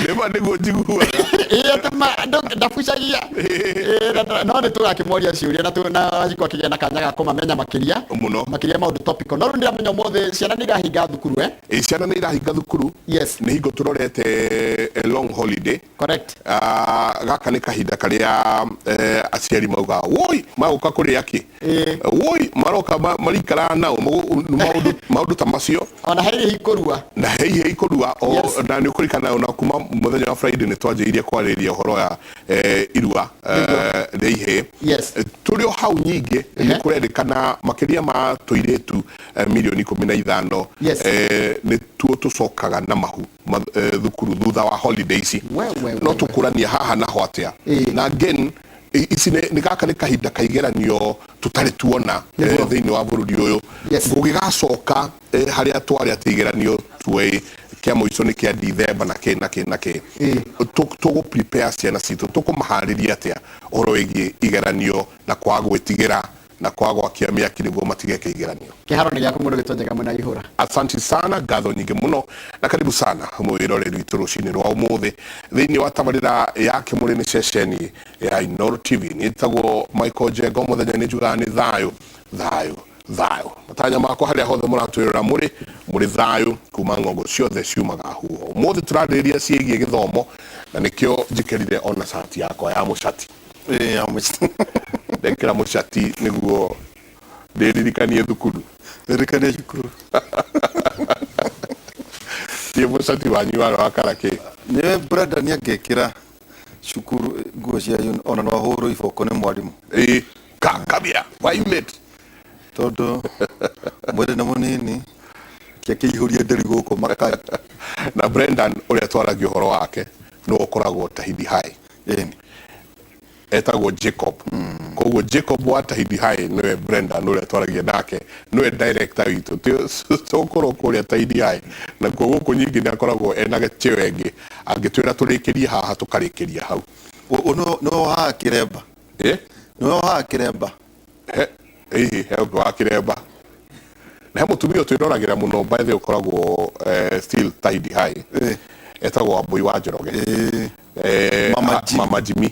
Nema nego jigua. Tama ndafucagia. No nä tå gakä moria ciå na wajikwa kä gä na kanya ga kå mamenya makä makä maå ndå topical no rä ndä ramenya mothe ciana nä irahinga thukuru ciana nä irahinga thukuru nä hingo tå rorete long holiday gaka nä kahinda karä a aciari mauga woi magåka kå rä akä woi maroka marikara nao maå ndå ta macio ona hehi ikå rua na hehi ikå rua na nä å kå rikana ona kuma muthenya wa Friday nä twanjä irie kwarä ria å horo ya irua nä ihä tå rä o hau nyingä nä kå rendekana makä ria ma tå irä tu milioni 15 nä tuo tå cokaga na mahu thukuru thutha wa holidays no tå kå rania haha naho atä na again ici nä gaka nä kahinda kaigeranio tå tarä tuona thä inä wa bå rå ri å yå gå gä gacoka harä a twarä atä igeranio tuä kä a må ico nä kä a Dithemba na kä tå gå prepare ciana citå tå kå maharä ria atä a å horo wä giä igeranio na kwaga gwä tigä ra na kwaga gwakia mä aki nä guo matigeke igeranio kä haro nä gä akå må ndå gä tonjega mwena ihå ra. Asante sana ngatho nyingä må no na karibu sana mwä roreri witå rå cinä rwa å må thä thä inä wa tabarä ra yake må rä nä ceceni ya Inooro TV nä tagwo Michael Njengo må thenya nä njugaga nä thayå matanya makwa harä a hothe må ratwä rora må rä thayå kuma ng'ongo ciothe ciumaga huo å må thä tå rarä ria ciägiä gä thomo na nä kä o njä kerire ona cati yakwa ya må cati ndekera må cati nä guo ndä ririkanie thukuru thiä må cati wanyu warä wa karakä nä brenda nä angä ra cukuru nguo cia ona no hå rå iboko nä mwarimå kabia waimät tondå mwä na må nini kä akä ihå ria ndäri gå kå makai na Brendan å rä a twaragia å horo wake no å koragwo Tahidi High etagwo Jacob koguo Jacob wa Tahidi High niwe Brendan å rä a twaragia nake niwe director witå tå korwo kå rä a Tahidi High na koguo kå nyingä nä akoragwo ena gä engä angä twä ra tå rä kä rie haha tå karä kä ria hau no haha kä remba no haha kä remba he wa kä remba na he må tumia å twä roragä ra må no mbathä å koragwo still Tahidi High etagwo Wambui wa Njoroge Mama Jimmy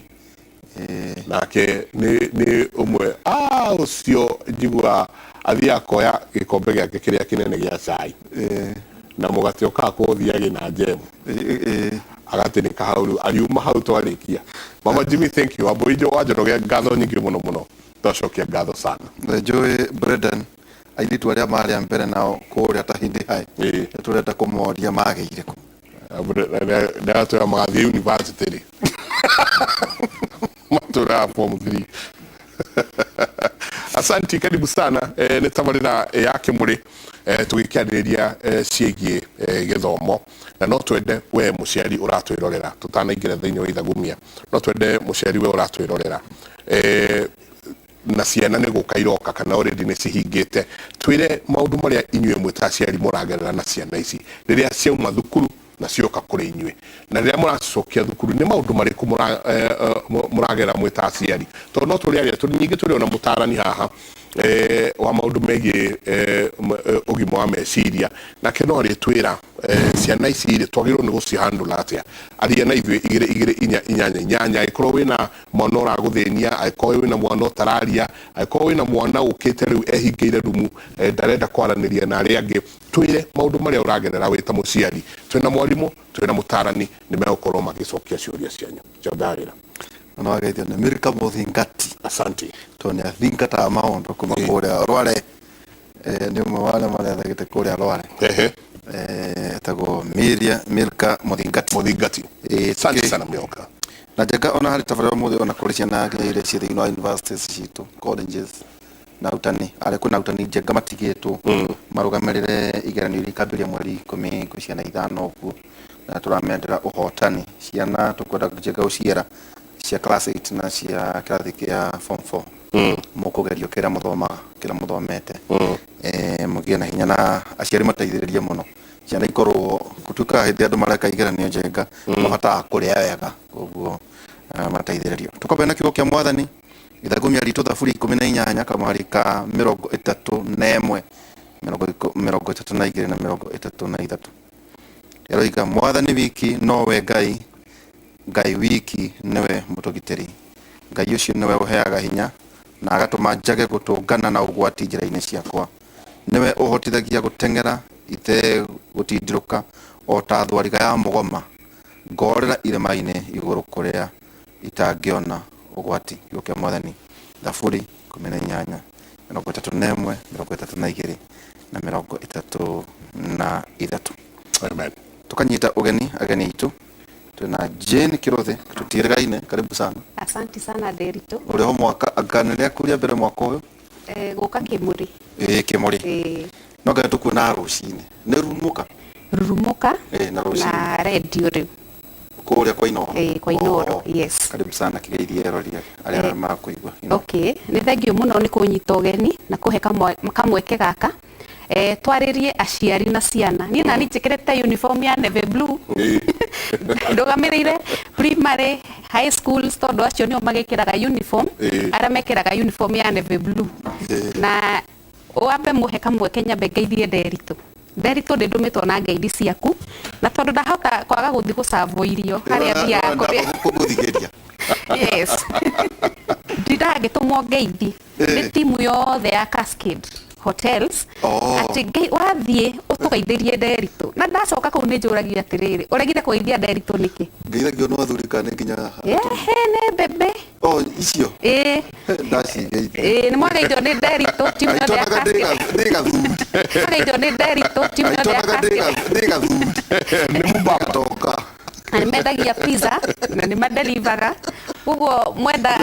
nake nä å mwe å cio njigua athiä akoya gä kombe gä ake kä rä a kä nene gä a cai na må gatä okaga kå thiagä na njemu agatä nä ka hau ariuma hau twarä kia Mama Jimmy thank you Wambui wa Njoroge ngatho nyingä må no må no twacokia ngatho sana njå Brendan airitu arä a marä a mbere nao kå rä a Tahidi High tå renda kå moria magä ire kå ndatå ya magathiä university rä matå ra form 3 asanti karibu sana nä tabarä ra yake må rä tå gä kä arä ria ciägiä gä thomo na no twende we må ciari å ratwä rorera tå tanaingä ra thä inä wa ithagumia no twende må ciari we å ratwä rorera na ciana nä gå ka iroka kana already nä cihingä te twä re maå ndå marä a inyuä mwä ta aciari må ragerera na ciana ici rä rä a ciauma thukuru na cioka kå rä inyuä na rä rä a må racokia thukuru nä maå ndå marä kå må ragerera mwä ta aciari tondå no tå rä aria ningä tå rä ona må tarani haha wa maå ndå megiä å gima wa meciria nake no arä twä ra ciana ici rä twagä rwo nä gå cihandå atä a aria na ithuä igä inyanya angä korwo wä na mwana å ragå thä nia angä korwo wä na mwana å tararia angä korwo wä na mwana å kä te rä u ehingä ire rumu ndarenda kwaranä ria na arä angä twä re maå ndå marä a å ragerera wä ta må ciari twä na mwarimå twä na må tarani nä megå korwo magä cokia ciå cianyu njarä ra no ageithio nä Mirka Muthingati asante to nä athingataga maå ndå kuma kå rä a Rware nä ũmwe wa arĩa marethagä te kå rä a Rware etagwo Mirka Muthingati asante sana Mioka na Njenga ona harä tabarä må thä ona kå rä ciana nginya irä ciä thä inä wa universities citå colleges na utani arä kwä na utani Njenga matigä two marå gamä rä re igeranio iria ikambä ria mweri 10 kwä ciana 5 å guo na tå ramendera å hotani ciana tå kwenda Njenga gå ciera cia class 8 na cia kĩrathi kĩa form 4 mũkũgerio kĩrĩa mũthomaga kĩrĩa mũthomete mũgĩe na hinya na aciari mateithĩrĩrie mũno ciana ikorwo gũtuĩka hĩndĩ andũ mareka igeranio Njenga mahotaga kũrĩa wega ũguo mateithĩrĩrio tũkombe na kiugo kĩa Mwathani ithagumia ritũ thaburi 18 kamari ka 31 32 na 33 Eroiga mwathani wiki nowe Ngai wiki newe mutugiteri. Ngai ucio newe uheaga hinya na agatuma njage gutungana na ugwati njira-ini ciakwa. Newe uhotithagia gutengera ite gutindiruka o ta thwariga ya mugoma ngorera irema-ini iguru kuria itangiona ugwati. Yuke mwathani. Thaburi 18 31 32 na 33. Amen. Tukanyita ageni itu tuna Jane Kirothe tutirigaine. Karibu sana. Asante sana Derito. Uri ho mwaka aganire kuria mbere mwaka uyu Guka Kimuri. Kimuri. No ga tukuna rucine ne rurumuka na rucine na radio riu kuria kwa Inoro. Kwa Inoro. Yes. Karibu sana kigeithie roria aria makuigwa. Okay, ni thengio muno ni kunyita ugeni na kuhe kamweke gaka. Twaririe aciari na ciana. Ni nani njikirite uniform ya navy blue. Ndogamirire primary, high school tondu acio nio magikiraga uniform. Ara mekiraga uniform ya navy blue. Na wambe muhe kamweke nyambe ngeithie Derito ndumitwo na ngeithia ciaku na tondu ndahota kwaga guthi gucavo irio haria thia kuguthigeria. Yes. Ndidagitumwo ngeithi ni timu yothe ya Cascade Hotels. Ati wathie utugeithirie Derito na ndacoka kuu ni njuragia atiriri uregire kugeithia Derito niki ngeithagio no athurika ni nginya ne bebe icio ndaci ni mwageithio ni Derito timu yothe ya Cascade mwageithio ni Derito timu yothe ya Cascade ni mubatoka ni mendagia pizza na ni madelivaga uguo mwenda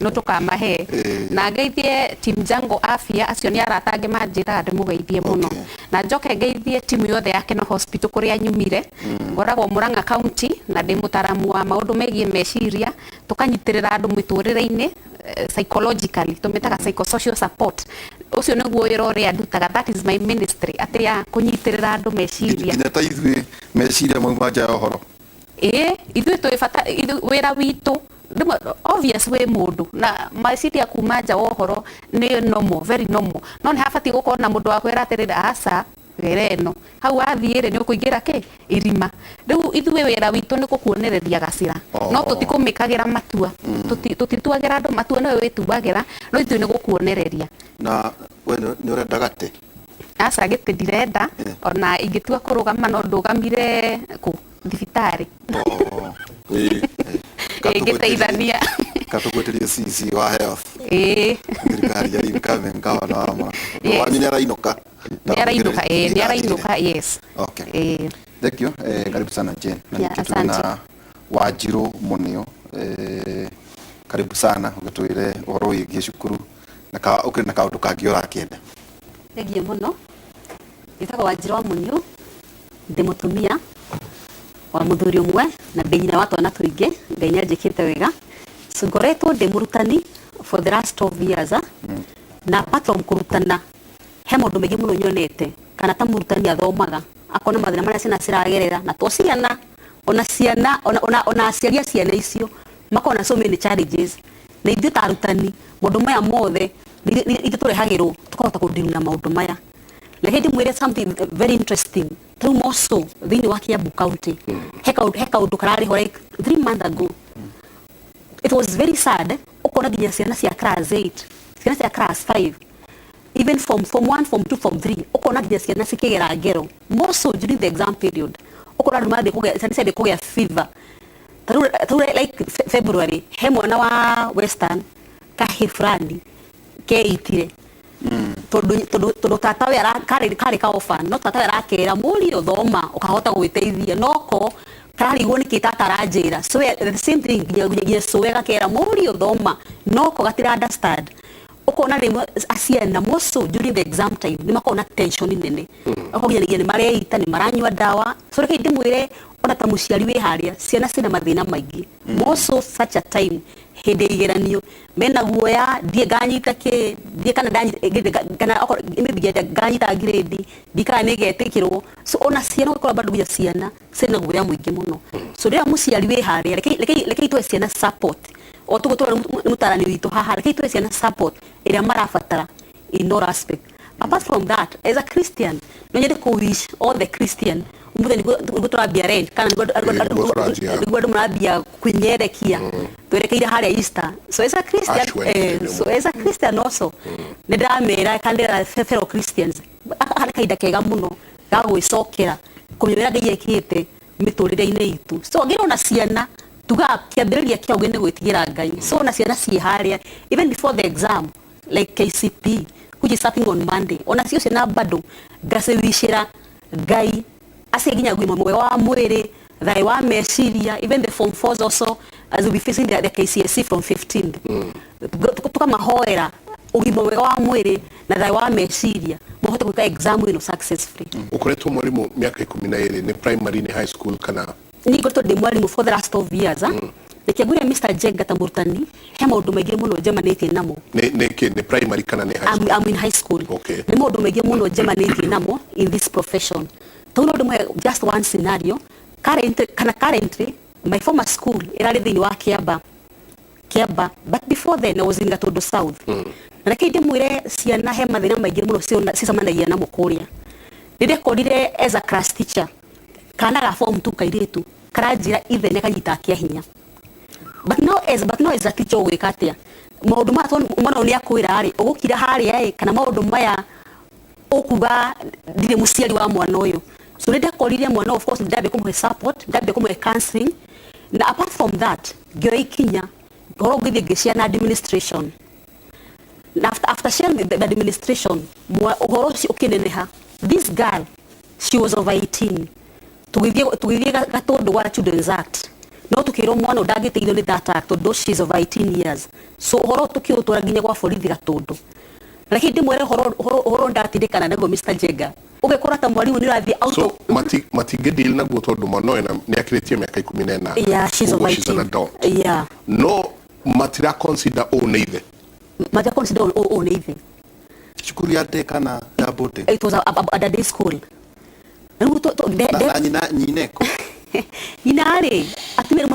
no tukamahe na ngeithie team Jango Afya acio ni aratange manjira ndimugeithie muno na njoke ngeithie timu yothe ya Keno Hospital kuria nyumire ngoragwo Murang'a County na ndi mutaramu wa maundu megie meciria tukanyitirira andu miturire-ini psychologically tumetaga psychosocial support ucio niguo wira uria ndutaga. That is my ministry atia kunyitirira andu meciria nginya ta ithui meciria mauma nja ya uhoro ithui twifata wira witu obvious we mundu na meciria kuma nja wa uhoro ni normal, very normal. No ni habati gukorwo na mundu wa kwira atirira aca gereno hau athiire ni ukuingira irima riu ithui wira witu ni kukuonereria gacira no tutikumikagira matua tutituagira andu matua no wituagira no ithui ni gukuonereria na we ni urenda gate aca gite ndirenda ona ingitua kurugama no ndugamire ku thibitari giteithania katugweteria CC wa health thirikari ya income ngawa na ama wanyu ni arainuka yes. Okay. Thank you. Karibu sana Jane. Na Wajiru Munio. Karibu sana ugitwire uhoro wigie cukuru na kaundu kangi urakienda. Thank you muno. Itago Wajiru Munio ndi mutumia wa muthuri umwe na ndinyina wa twana tuingi Ngai nyanjikite wega ngoretwo ndi murutani for the last 12 years na patron kurutana he mundu megi muno nyonete kana ta murutani athomaga akona mathina maria ciana ciragerera na to ciana ona aciaria ciana icio makona so many challenges na ithuĩ ta arutani maundu maya mothe ithuĩ turehagirwo tukahota kudeal na maundu maya. Like ndimwire something very interesting through Moso thini wa Kiambu County he kaundu karari ho like 3 months ago. It was very sad ukona nginya ciana cia class 8 ciana cia class 5 even form 1 form 2 form 3 ukona nginya ciana cikigera ngero Moso during the exam period ukona ndu mathe kugia fever through like February he mwana wa Western kahifrani keitire todo tata we ara kare ka orphan no tata era kera muri uthoma ukahota gwiteithia noko karigwo ni kitata ranjira so the same thing nginya so wega kera muri uthoma noko gatira understand ukona rimwe aciana Moso during the exam time ni makona tension nene akogiria ni mareita ni maranywa dawa so reke ndimwire ona ta muciari we haria ciana cina mathina maingi Moso such a time hende igeranio mena guoya die ganyita ke die kana ganyita grade dikana negetekirwo so ona ciana ko bado bya ciana cina guoya muingi muno so ria muciari we haria reke tu ciana support otugo tu mutarani witu haha reke tu ciana support ira marafatara in all aspect Apart from that, as a Christian, no nyende ko wish all the Christian muthe niguo turambia rent kana niguo turambia kwinyerekia twerekeire haria Easter. So as a Christian also nindamera kandira fellow Christians kana kaida kega muno ga gwicokera kumenya Ngai ekite miturire-ine itu. So ngira ona ciana tuga kiambiriria kia ugene gwitigira Ngai. So na ciana ci haria even before the exam like KCP which is starting on Monday. Ona cio ciana bado ngacewicira Ngai aseginya gwima mwe wa mwere thai wa meciria. Even the form 4s also as we be facing the KCSE from 15th tukamahoera ugima mwega wa mwere na thai wa meciria muhote gwika exam ino successfully. Ukoretwo mwalimu miaka 12 ni primary ni high school kana ni goto de mwalimu for the last of years Nikiaguria Mr. Jega tamurutani he maundu maingi muno jemanite namo ni primary kana ni high school. I'm in high school. Okay. Ni maundu maingi muno jemanite namo in this profession. Tuno just one scenario currently my former school irari thini wa Kiaba but before then I was in Gatondo South. Na kidi mwire ciana he mathina maingi muno cicamanagia namo kuria. Ninde kodire as a class teacher kana ga form 2 kairetu karajira even kanyita kia hinya. But no as a teacher gwika atia maundu mato mwana ni akwira ari ugukira haria kana maundu maya ukuga ndire muciari wa mwana uyu. So ninde korire mwana of course ndabe kumwe support ndabe kumwe counseling na apart from that gyo ikinya goro githie na administration. After sharing the administration goro si ukineneha this girl she was over 18 tugithie Gatondo wa Children's Act no tukiro mwana ndagiteithio ni that act though she's over 18 years. So horo tukiutura nginya kwa borithi Gatondo lakini ndimwere horo ndatindikana nago Mr. Jega ugekora ta mwalimu ni rathi auto. So matigedil na gutondo mwana na ni akiritie miaka 14. Yeah, she's over 18. Yeah. No matira consider o neither. Matira consider o neither. Shukuru yate kana ya bote. It was a day school. Nyineko. Inare atumire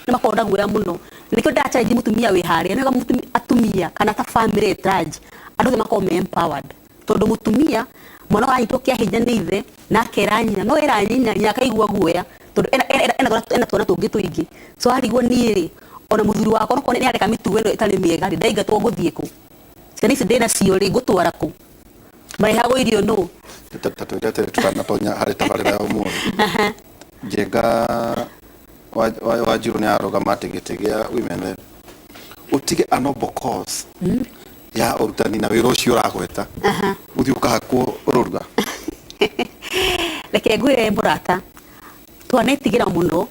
na makonda gwira muno nikyo ndacha mutumia we haria nega mutumia atumia kana ta family traje andu makome empowered tondu mutumia mwana wa itokia hinya neithe na keranya no era nyinya nyakaigwa guoya tondu ena tona tungi tuingi so arigwo niiri ona muthuri wako no ni areka mituwe no itali miega ndaiga to guthie ku ciana ici ndina ciori gutwara ku marihago irio no tutatonya hari tabarira ya umu Jega wajuru ni arogama tegetegea women utige anobo cause ya urutani na wiro cio ragweta uthiuka hakuo ururuga leke gwire murata twanetigira muno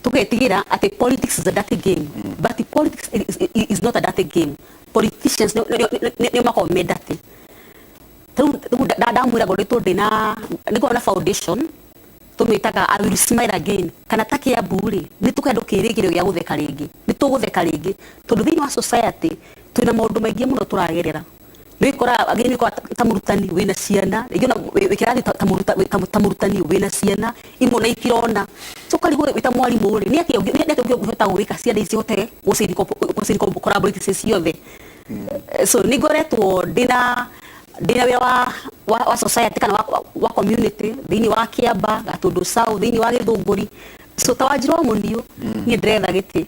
tugetigira ati politics is a dirty game but politics is not a dirty game. Politicians ne makome dirty dada mwira goreto dena niko na foundation tumitaga I will smile again kana take ya buri nitukendo kirigiro ya gutheka ringi nitugutheka ringi tondu thini wa society twina maundu maingi muno turagerera nikora ageni ko tamurutani wina ciana igona wikirani tamurutani wina ciana imo na itirona so kali gwe wita mwali muri ni ati guhota gwika ciana ici hote gusiriko collaborate ciothe so nigoretwo dina wa society kana wa community thini wa Kiaba Gatondo South thini wa Githunguri so tawajirwa mundio ni ndretha giti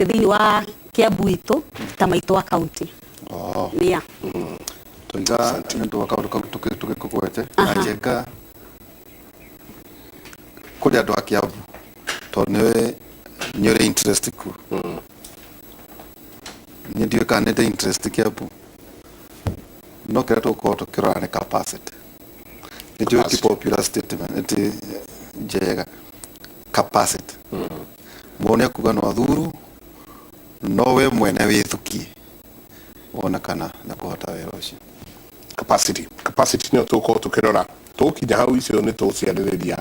thini wa Kiambu itu tamaito wa county. Yeah. Toiga ndo wakaruka tukikukwete Jega kuri ando Kiambu to nyore interest ku ni ndio kana the interest Kiambu no credo ko to kirane capacity it is popular statement it Jega capacity mbone kugano adhuru nowe mwene withuki ona kana na kuhota weroshi capacity ni to kirora to kinya hau icio ni to ciaririria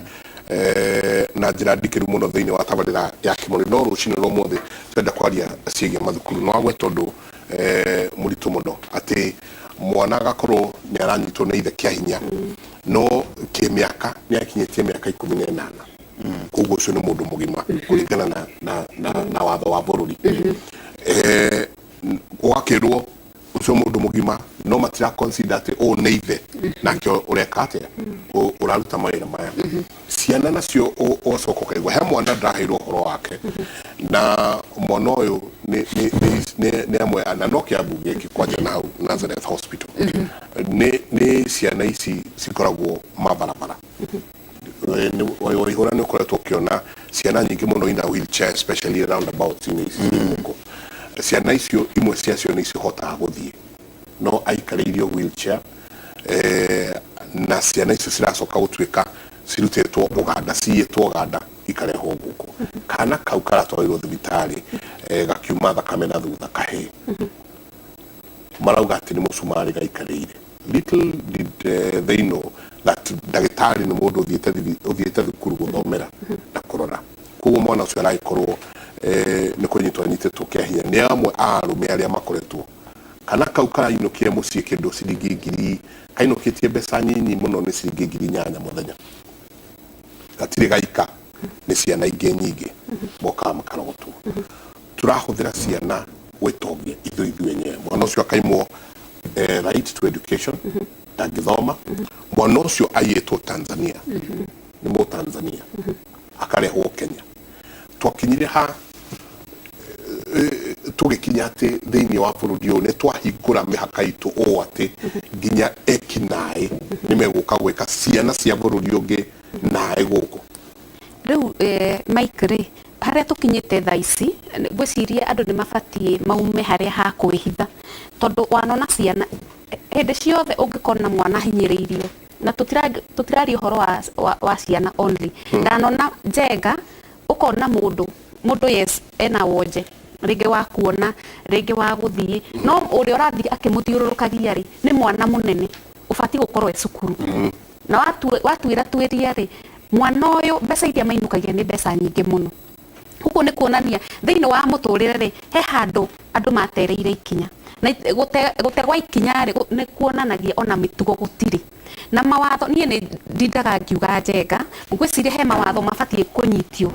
na njira ndikiru muno thiini wa tabarira ya kimuri no rucini no mothe twenda kwaria ciege mathukuru no agwe tondu muritu muno ati mwana gakorwo ni aranyitwo na ithe kia hinya no kimiaka ni akinyetie miaka 18 koguo cio ni mundu mugima kuringana na watho wa bururi gwakirwo ucio mundu mugima no matira consider ati o neithe nake ureka ate uraruta mawira maya ciana nacio o soko kaigwa he mwana ndahirwo horo wake na mwana uyu ni amwe ana nokia abuge kikwanja na Nazareth Hospital ni ciana ici cikoragwo mabarabara ni ihura ni ukoretwo ukiona ciana nyingi muno ina wheelchair especially around about in Isimuko ciana icio imwe ciacio ni cihotaga guthie no aikaririo wheelchair na ciana icio ciracoka gutuika cirutetwo Uganda cietwo Uganda ikarehwo guku kana kau karatwarirwo thibitari gakiuma thakame na thutha kahe marauga ati ni musumari gaikarire little did they know that dagitari ni mundu uthiete thukuru guthomera na kurora kugo mwana ucio araikorwo ni kunyitwo nyitetwo kiahia ni amwe arume aria makoretwo kana kau karainukire mucie kindu ciringi ngiri kainukitie mbeca nyinyi muno ni ciringi ngiri 8 muthenya gatire gaika ni ciana ingi nyingi moka makarogotwo turahuthira ciana wetonge ithu enyewe mwana ucio akaimwo right to education ndangithoma mwana ucio ayetwo Tanzania ni mo Tanzania akarehwo Kenya twakinyire ha tugikinya ati thiini wa burudi uyu ni twahingura mihaka itu o ati nginya ekinae ni meguka gwika ciana cia burudi ungi nae guku riu Mike ri haria tukinyite thaici gwiciria andu ni mabatie maume haria ha kwihitha tondu wanona ciana hende ciothe ungikona mwana hinyiriirio na tutirari horo wa ciana only ndanona Njenga ukona mundu yes ena wonje ringi wa kuona ringi wa guthie no uri urathi akimuthiururukagia ri ni mwana munene ubati gukorwo e cukuru na watuira twiria ri mwana uyu mbeca iria mainukagia ni mbeca nyingi muno huko ni kuonania thiini wa muturire ri he handu andu matereire ikinya na gutegwa ikinya ri ni kuonanagia ona mitugo gutiri na mawatho nie ni ndindaga ngiuga Njenga ngwiciria he mawatho mabatie kunyitio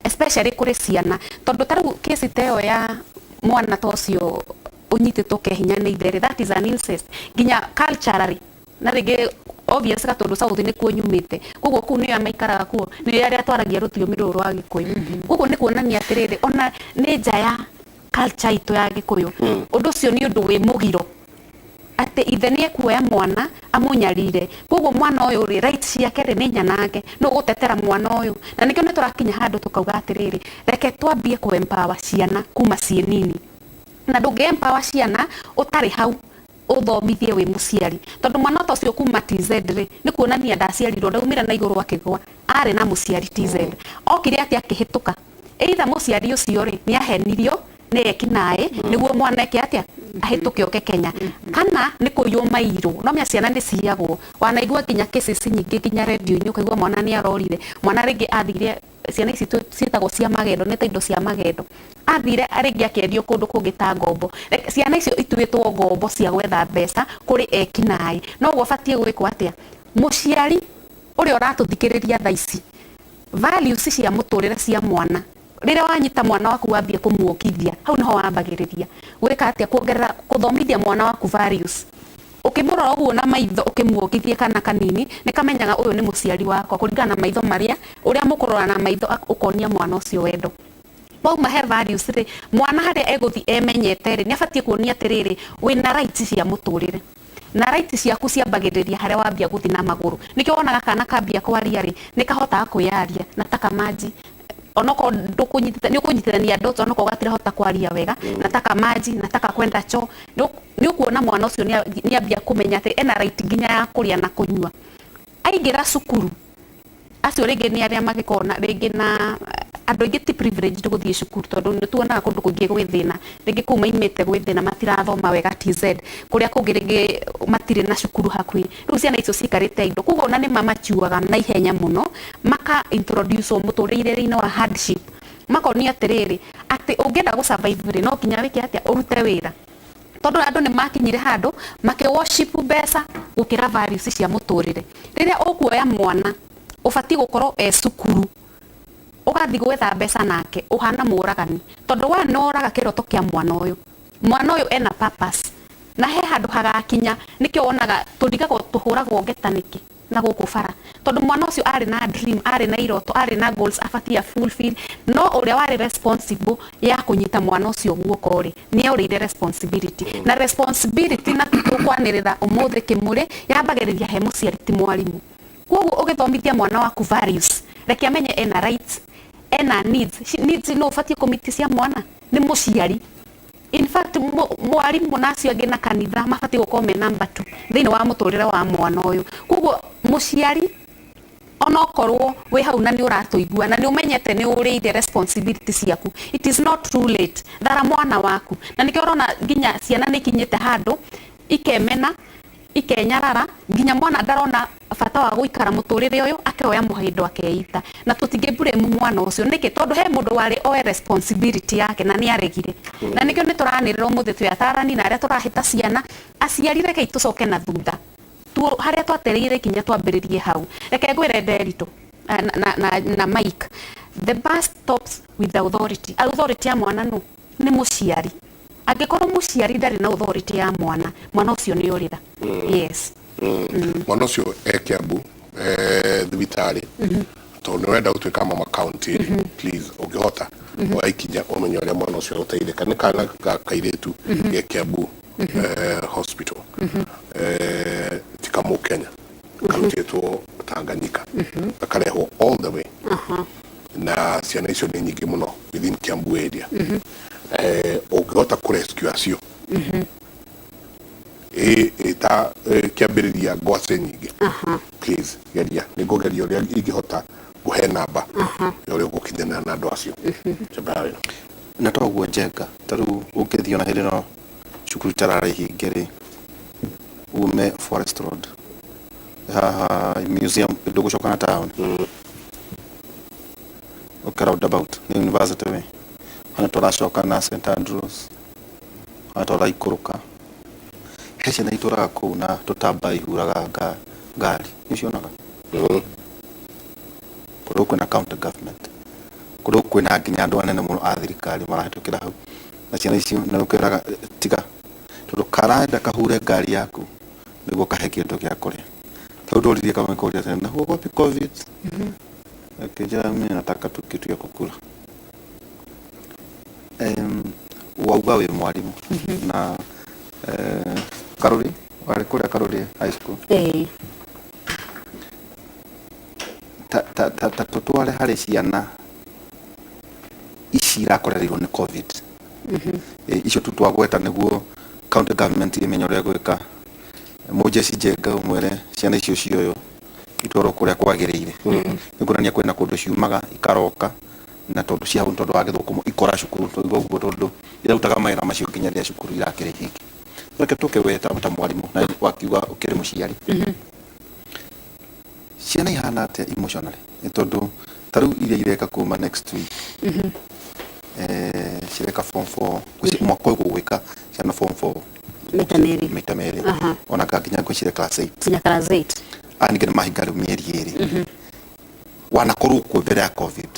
especially kuri ciana tondu taru kesi teo ya mwana tocio unyititwo kehinya ni ithere that is an incest ginya culturally na rege obvious ka tondu south ni kuonyumite kugo ku ni amaikaraga kuo ni aria twaragia rutiomi ruru wa Gikuyu kugo ni kuonania atiriri ona ni njaya culture itu ya Gikuyu undu cio ni undu wi mugiro ate ithe ni ekuoya mwana amunyarire kugo mwana uyu ri right ciake ri ni nyanake no gutetera mwana uyu na nikio niturakinya handu tukauga atiriri reke twambie ku empower ciana kuma cienini na ndungi empower ciana utari hau uthomithie wi muciari tondu mwana ucio kuma TZ ri ni kuonania ndaciarirwo ndaumira na iguru akigwa ari na muciari TZ okire ati akihituka either muciari ucio ri ni ahenirio ni ekinae niguo mwana eke atia ahituke oke Kenya kana ni kuyuma iru no mia ciana ni ciagwo wanaigua ginya cases nyingi ginya radio ni ukaigua mwana ni arorire mwana ringi athire ciana ici cietagwo cia magendo ni taindo cia magendo athire aringi akendio kundu kungita ngombo ciana icio ituitwo ngombo cia gwetha mbeca kuri ekinae no gwabatie gwikwo atia muciari uri uratuthikiriria thaici values cia muturire cia mwana rira wanyita mwana waku wambia kumuokithia hau niho wambagiriria gwika atia kuongerera kuthomithia mwana waku values ukimurora uguo na maitho ukimuokithia kana kanini nikamenyaga uyu ni muciari wako kuringana na maitho maria uria mukurora na maitho ukonia mwana ucio wendo bau mahe values ri mwana haria eguthi emenyete ri ni abatie kuonia atiriri wina rights cia muturire na rights ciaku ciambagiriria haria wambia guthi na maguru nikio wonaga kana kambia kwaria ri nikahota kuyaria nataka maji onoko ni ukunyitithania ndoto onoko gatira hota kwaria wega nataka maji nataka kwenda choo ni ukuona mwana ucio ni ambia kumenya ati ena right ginya ya kuria na kunyua aingira cukuru acio ringi ni aria magikona ringi na andu ingi ti privileged guthie cukuru tondu ni tuonaga kundu kuingi gwithina ringi kuma imite gwithina matirathoma wega TZ kuria kungi ringi matire na cukuru hakui riu ciana icio cikarite indo kugo na ni mama chiuaga na ihenya muno maka introduce muturire-ini wa hardship makonia atiriri ati ungienda gu survive ri no kinya wiki atia urute wira tondu andu ni makinyire handu make worship mbeca gukira values cia muturire riria ukuoya mwana ubati gukorwo cukuru ugathi gwetha mbeca nake uhana muragani tondu wanoraga kiroto kia mwana uyu ena purpose na he handu hagakinya nikio wonaga tudigagwo tuhuragwo ngetaniki na guku bara tondu mwana ucio ari na dream ari na iroto ari na goals afatia fulfill no uria wari responsible ya kunyita mwana ucio guoko ri ni urire responsibility na responsibility na tukwanirira umuthe kimure yambagiriria he muciari ti mwarimu koguo ugithomithia mwana waku values reke amenye ena rights ena needs no ufatie kumitia mwana ni muciari. In fact mwarimu nacio angi na kanitha mafatie gukome number 2 thini wa muturire wa mwana uyu koguo muciari onokorwo we hau na ni uratuigua na ni umenyete ni urire responsibility ciaku it is not too late thara mwana waku na nikio urona nginya ciana ni kinyite handu ikemena ikenyarara nginya mwana ndarona bata wa guikara muturire uyu akeoya muhindo akeita na tutingibure mwana ucio niki tondu he mundu wari oe responsibility yake na ni aregire na nikio ni turanirira umuthe tuyatarani na aria turahita ciana aciarire ke tucoke na thutha tu haria twatereire kinya twambiririe hau reke ngwire Derito na Mike the bus stops with the authority ya mwana no ni muciari angikorwo muciari ndari na authority ya mwana ucio ni urira yes mwana ucio Kiambu thibitari tondu wenda gutwika mama county please ungihota waikinya umenye uria mwana ucio uteithika ni kana kairetu Kiambu hospital tikamu Kenya karutetwo Tanganyika akareho all the way na ciana icio ni nyingi muno within Kiambu area ungihota kurescue acio eta kiambiriria ngwase nyingi please geria ningogeria uria ingihota guhe namba uria gukinyana na andu acio chabayo na toguo njenga taru ukithio na hirino cukuru tarare hingere ume Forest Road museum ndugu shokana town ukara about university we ana toracoka na St Andrews ana tora ikuruka hece na ituraga kuu na tutamba ihuraga ngari nicionaga kuru kwina county government kuru kwina nginya andu anene muno a thirikari marahitukira hau na ciana icio na ukiraga tiga tondu karanda kahure ngari yaku niguo kahe kindu gia kuria tondu ndoririe kama kuria tena huko covid akija mimi nataka tu kitu ya kukula wauga we mwalimu na Karuri wale kule Karuri high school ta tutware hari ciana icira korerirwo ni covid icio tutwagweta niguo county government imenyore gwika muje cijenga umwere ciana icio cioyo itoro kuria kwagiriire nikurania kwena kundu ciumaga ikaroka na tondu cia tondu wa githukumo ikora cukuru toiguo tondu irautaga maira macio kinya ria cukuru irakire hingi reke tuke weta mwalimu na wakiuga ukiri muciari ciana ihana atia emotionally tondu taru iria ireka kuma next week cireka form 4 kusi mwaka uyu gwika ciana form 4 metameri ona kakinya kwicire class 8 anigene mahingaru mieri iri wanakorwo ku mbere ya covid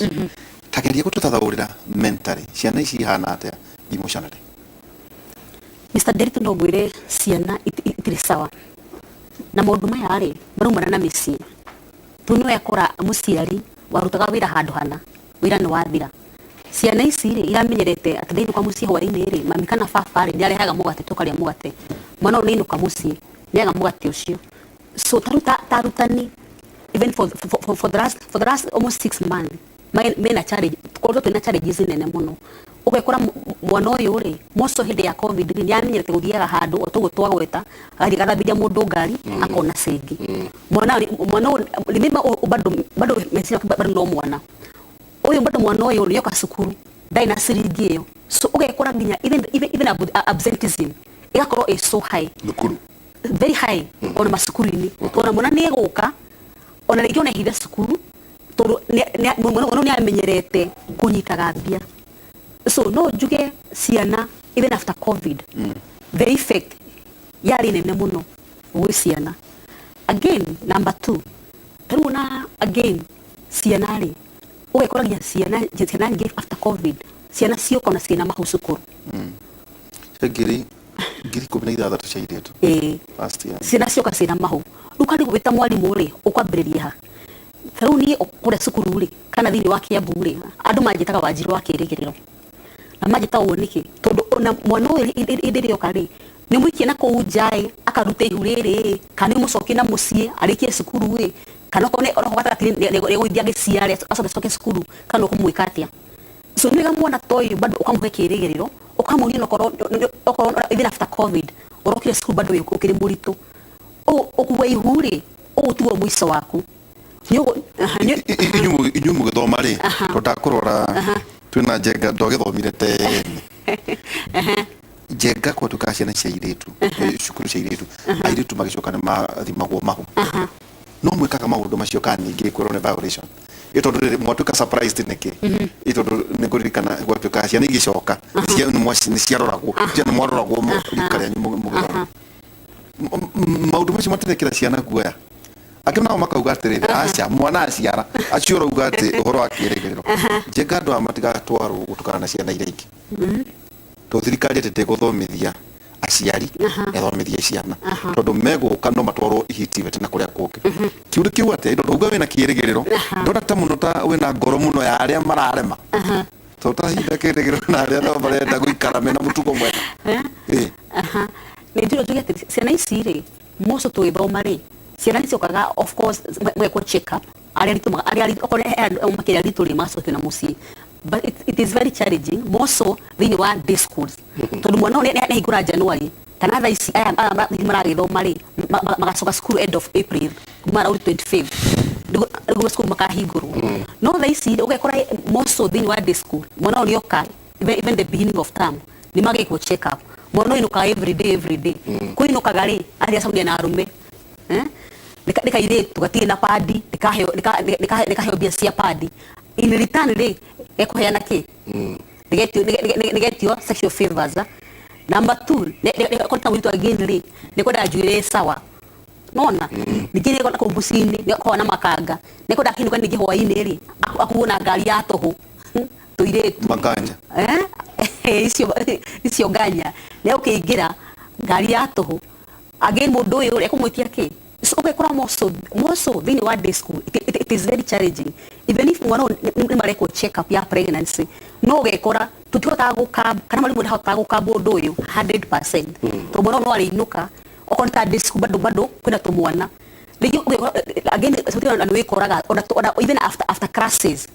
tageria gututathaurira mentally ciana ici ihana atia emotionally Mr. Derito no gwire ciana itiri sawa na maundu maya ari marumana na micii tuno yakora muciari warutaga wira handu hana wira ni wathira ciana ici ri iramenyerete athiini kwa mucii hwaini ri mami kana baba ri ndiarehaga mugate tukaria mugate mwana ni inuka mucii niaga mugate ucio so tarutani even for the last almost 6 months mena challenge korwo twina challenges nene muno ugekora mwana uyu ri moso hindi ya covid ni amenyerete guthiaga handu otugo twagweta ari gathabia mundu ngari akona sengi mwana remember bado mesina bado no mwana uyu bado mwana uyu yoka cukuru ndai na siringi iyo so ugekora nginya even absenteeism igakorwo is so high nukuru very high ona masukuru-ini ona mwana ni eguka ona rĩngĩ ona hithe cukuru tondu mwana ni amenyerete kunyitaga mbia so no njuge ciana even after covid the effect yari nene muno gwĩ ciana again number 2 tarĩu na again ciana rĩ ũgekoragia ciana nyingĩ after covid ciana cioka na ciana mahu cukuru ngiri ngiri 16 cia iretu last year ciana cioka cina mahu rukari gwita mwarimu ri ukwambiriria ha tharu ni ukure cukuru ri kana thini wa Kiambu ri andu manjitaga Wanjiru wa Kirigiriro na manjita woniki tondu ona mwana uyu indirio kari ni mwikie na kuu njai akarute ihu riri kana mucokie na mucii arikie cukuru ri kana kone ora gwata tiri gwithia giciare acoke cukuru kana kumwika atia so niga mwana toyo bado ukamuhe kirigiriro ukamunia nokoro even after covid urokire cukuru bado ukiri muritu okuwa ihu ri tuo mwiso waku inyu mugithoma ri tutakurora twina Njenga ndogithomire te Njenga kwa tukashia na cia iretu cukuru cia iretu airetu magicoka na mathimagwo mahu no mwikaga maundu macio kana ningi kwirwo ni violation itondu riri mwatuka surprised niki itondu niguririkana gwatuka ciana igicoka ni ciaroragwo ciana mwaroragwo rikaria mugithoma maundu macio materekera ciana guoya akina makauga atiriri acia mwana aciara acio rauga ati uhoro wa kirigiriro Njenga ndo amatiga twaro gutukana na ciana iria ingi to thirikari ati guthomithia aciari ethomithia ciana tondu meguka no matwaro ihiti wete na kuria kuke kiundu kiu ati ndo uga wina kirigiriro ndona ta muno ta wina ngoro muno ya aria mararema to ta hinda kirigiriro na aria no barenda guikara mena mutugo mwega ni ndiro tugete ciana ici ri moso twithoma ri ciana icio kaga of course mweko check up aria okone makiria rituri macoke na mucii but it is very challenging moso thini wa day schools tondu mwana ni higura January kana tha ici aya maragithoma ri magacoka school end of April mara 25 niguo school makahingurwo no tha ici ugekora moso thini wa day school mwana ni okai even the beginning of term ni magiko check up mwana inuka every day kuinukaga ri aria samudia na arume nika ire tugatie na padi nikaheo bia cia padi in return ri ekoheana ki nigetio sexual favors number 2 konta witu again ri nikoda juire sawa nona nikire kona kubusini nikona makanga nikoda kinu kwani gihoaini ri akuona ngari ya toho tuire maganya icio ganya leo kiingira ngari ya toho again mundu uyu ekumwitia ki so ukekora moso thini wa day school it is very challenging even if mwana ni mareko check up ya pregnancy no gekora tutihota gukab kana mwalimu ndahota gukab undu uyu 100% to mwana no arinuka okonta day school bado kwenda to mwana again something and we koraga even after classes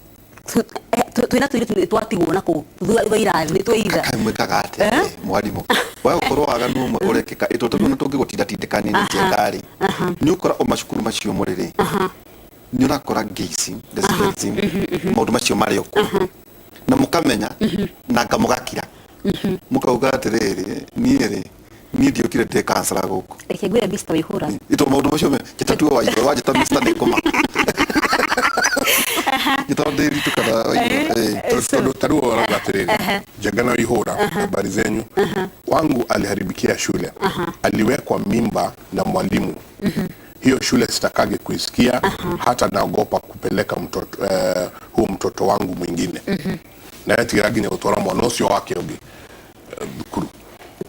tuina twatigo nako thuira ni twiga kamwikaga ate mwalimu wa ukorwo aganu murekeka itoto no tungigotinda tindikani ni Njengari ni ukora o macukuru macio muriri ni urakora ngeici descriptive maundu macio mari oku na mukamenya na ngamugakira mukauga atiriri ni ndiokire te kansala guku ekegwira Mr. Wihura ito maundu macio kitatuo wa jita Mr. Nekoma Nitande ritukana tondu taruo warabatiriri Njenga na Wihura habari zenyu wangu aliharibikia shule aliwekwa mimba na mwalimu hiyo shule sitakage kuisikia hata naogopa kupeleka mtoto wangu mwingine na yatiragi ne utora mwana ucio wake ugi kuru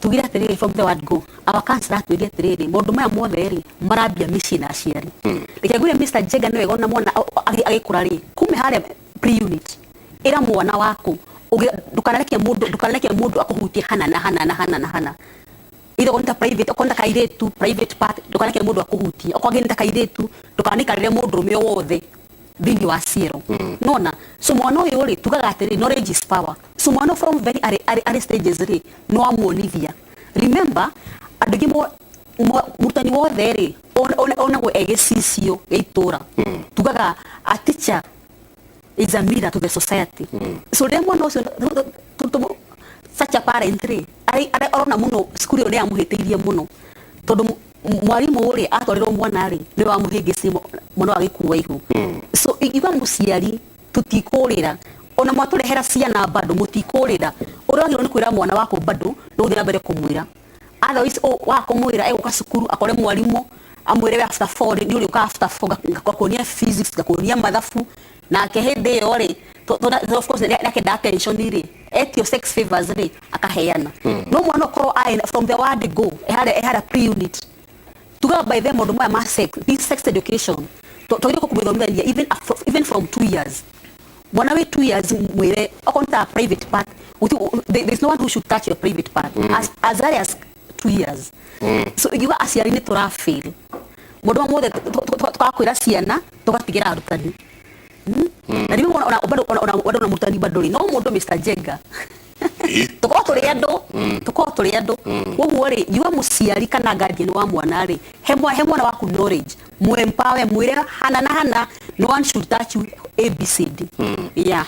tugira tiriri from the word go our cancer tugira tiriri mundu maya mothe ri marambia misi na aciari ikegwire Mr. Njenga niwe gona mwana agikura ri kume hare pre unit ira mwana wako dukanaleke mundu akuhutie hana iro konta private konta kairetu private part dukanaleke mundu akuhutie okwagenda kairetu dukanikarire mundu me wothe thini wa zero nona so mwana uyu ri tugaga atiri knowledge is power so mwana from very early stages ri no amuonithia remember adugimo mutani wothe ri ona go egecicio eitura tugaga a teacher is a mirror to the society so demo no such a parent ri arona muno skuli ore amuhiteirie muno tondu mwarimu uri atwarirwo mwana ri ni wa muhingisi muno agikuwa ihu so iba muciari tutikurira ona mwaturehera ciana bado mutikurira uragirwo ni kwira mwana wako bado no thira mbere kumwira otherwise wako mwira eguka cukuru akore mwarimu amwire after 4 ni uri uka after 4 gakonia physics gakonia mathafu na kehende yore of course nake da attention ri etio sex favors ri akaheana no mwana okoro from the word go had a pre-unit tuga by them modo ma sex this sex education to kumithomithania even from 2 years mwana we 2 years mwire okonta private part there's no one who should touch your private part as early as 2 years so igiwa aciari ni turafeel modo mothe twakwira ciana tugatigira arutani na riu ona mutani badoli no modo Mr Jenga tuko turi andu woguo ri yua muciari kana guardian wa mwana ri he mwana waku knowledge mu empower mwire hana no one should touch you ABCD yeah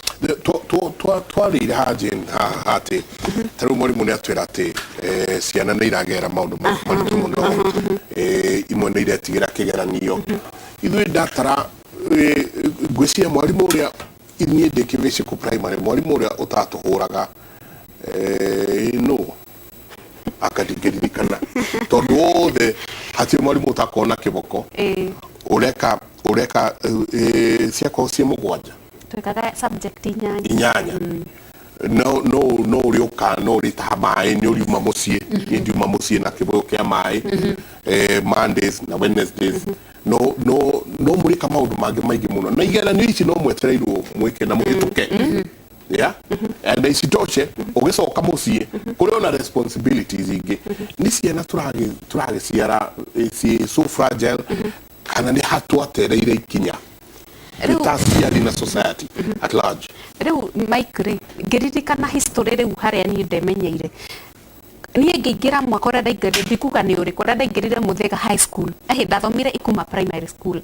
twarire hajen hati taru murimu ni atwira ati ciana ni iragera maundu maritu muno imwe ni iretigira kigeranio ithui ndatara ngwiciria mwarimu uria ini ndikivisi ku primary mwarimu uria utatuhuraga no akadigirikana tondu wothe hati mwarimu utakona kiboko ureka ciako cie mugwanja twekaga subject inyanya no urioka no rita mai ni uriuma mucie ni ndiuma mucie na kiboko kia mai Mondays na Wednesdays no murika maundu maigi muno na igeranio ici no mwetereirwo mwike na muhituke yeah and isitoshe ugicoka mucie kuri ona responsibilities ingi ni ciana turage ciara si so fragile kana ni hatu atereire ikinya ritasiari na society at large riu Mike ngiririkana history riu haria ni ndemenyeire niä ngäingä mwaka å rä a ndaingärire ndikuga nä å rä kå rä a ndaingärire Muthaiga high school ahä ndathomire Ikuma primary school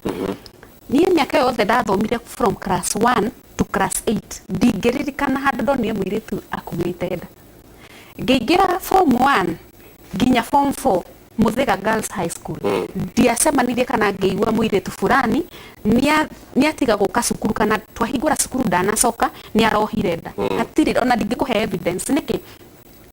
niä mä aka yothe ndathomire from class 1 to class 8 ndingä ririkana handå ndonire må irä tu akumä te nda ngäingä ra form 1 nginya form 4 Muthaiga girls high school ndiacemanirie kana ngĩigua må irä tu fulani nä atiga gå ka cukuru kana twahingå ra cukuru ndanacoka nä arohire nda hatirä ona ndingä kå he evidence nä kä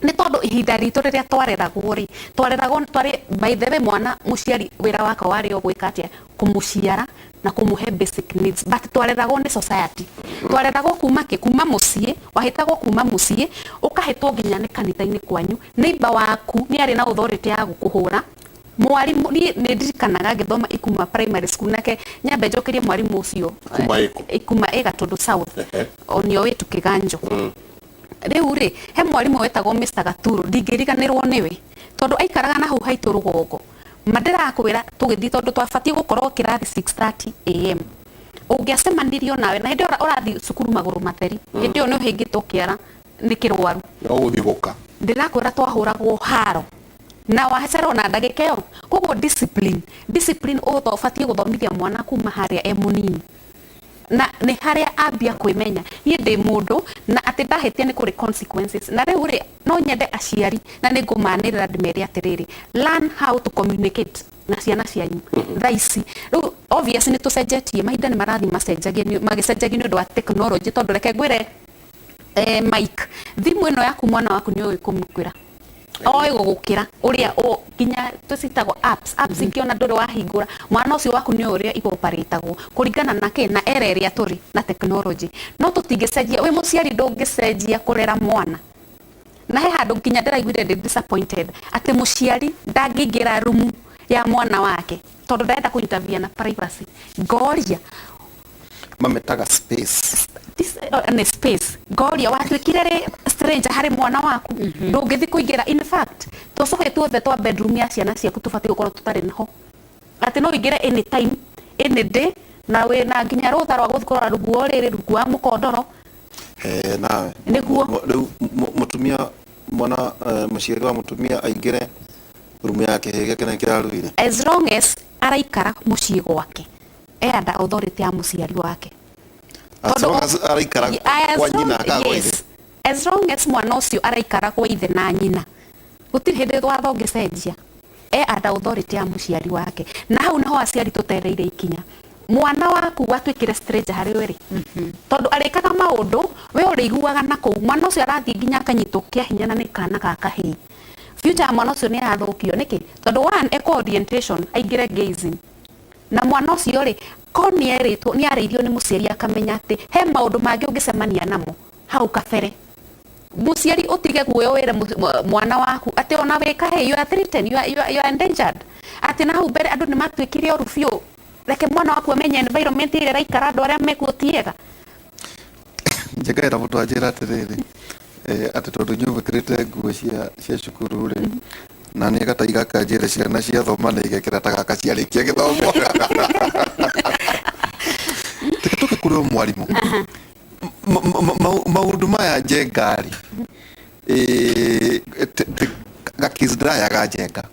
ni tondu ihinda ritu riria twareragwo twari by the way mwana muciari wira wake wari o gwika atia kumuciara na kumuhe basic needs but twareragwo ni society twareragwo kuma mucie wahitagwo kuma mucie ukahitwo nginya ni kanitha-ini kwanyu neighbor waku ni ari na authority ya gukuhura mwarimu ni ndirikanaga ngithoma Ikuma primary school nake nyambe njokerie mwarimu ucio Ikuma ega tondu south onio witu kiganjo riu ri he mwarimu wetagwo Mr Gaturo ndingiriganirwo niwe tondu aikaraga na hau haitu rugongo mandira kwira tugithii tondu twabatie gukorwo kirathi 6:30 am ungiacemanirio nawe na hindi urathi cukuru maguru matheri hindi yo ni uhingitwo kiara ni kirwaru no guthiguka ndirakwira twahuragwo haro na wahecero na ndagika yo koguo discipline o twabatie guthomithia mwana kuma haria munini na ni haria ambia kwimenya nie ndi mundu na ati ndahitia ni kuri consequences na riu ri no nyende aciari na ni ngumanirira ndimeri atiriri learn how to communicate na ciana cianyu thaici riu obviously ni tucenjetie mahinda ni marathi magicenjagia ni undu wa technology tondu reke ngwire Mike thimu ino yaku mwana waku ni uyu kumukwira oe gugukira uria nginya tucitagwo apps ingiona nduri wahingura mwana ucio waku ni uria ioperatagwo kuringana na na era iria turi na technology no tutingicenjia we muciari ndungicenjia kurera mwana na he handu nginya ndiraiguire ndi disappointed ati muciari ndangingira rumu ya mwana wake tondu ndenda kuintervene na privacy ngoria mametaga space space ngoria watwikire ri stranger hari mwana waku ndungithi kuingira in fact twacoke tuothe twa bedroom ya ciana ciaku tubati gukorwo tutari naho ati no ingire anytime any day na we na nginya rutha rwa guthikora ruguo riri rungu wa mukondoro nawe niguo mutumia mwana muciari wa mutumia aingire rumu yake hege kana kiraruire as long as araikara mucii gwake enda authority ya muciari wake araikara kwa nyina akagoire as long as mwana ucio araikara kwa ithe na nyina gutiri hindi watho ngicenjia enda authority ya muciari wake na hau naho aciari tutereire ikinya mwana waku watwikire stranger hari we ri tondu arikaga maundu we uriguaga na kou mwana ucio arathi nginya kanyito kia hinya na nikana gakahi future mwana ucio ni arathukio niki tondu one eco orientation aingire gazing na mwana ucio ri ko ni areirio ni muciari akamenya ati he maundu mangi ungicemania namo hau kabere muciari utige guoyo wira mwana waku ati ona weka he you are threatened, you are endangered, ati na hu mbere andu ni matwikire oru biu, reke mwana waku amenye environment ire raikara andu aria mekuotiega. Njega era mutu ajira atiriri ati tondu nyuvutirite nguo cia cukuru ri na ni gataiga kanjire ciana cia thoma na igekira ta gaka ciarikia githomo tuke kuri mwarimu maundu maya njengari gakizdaya ga njenga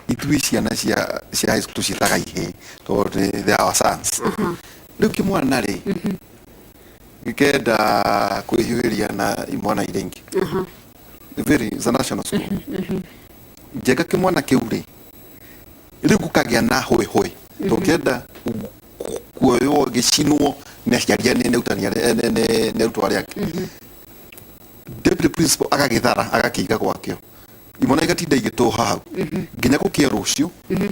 ithui ciana cia high school tucitaga ihe tondu they are our sons riu kimwana ri gikenda kwihiuria na imwana iria ingi very is a national school njega kimwana kiu ri riu gukagia na hoi hoi tokenda kuoyo gicinwo na ciaria ne utania ne utwari yake deputy principal agagithara agakiga gwakio imwana igatinda igito hau nginya gukia rucio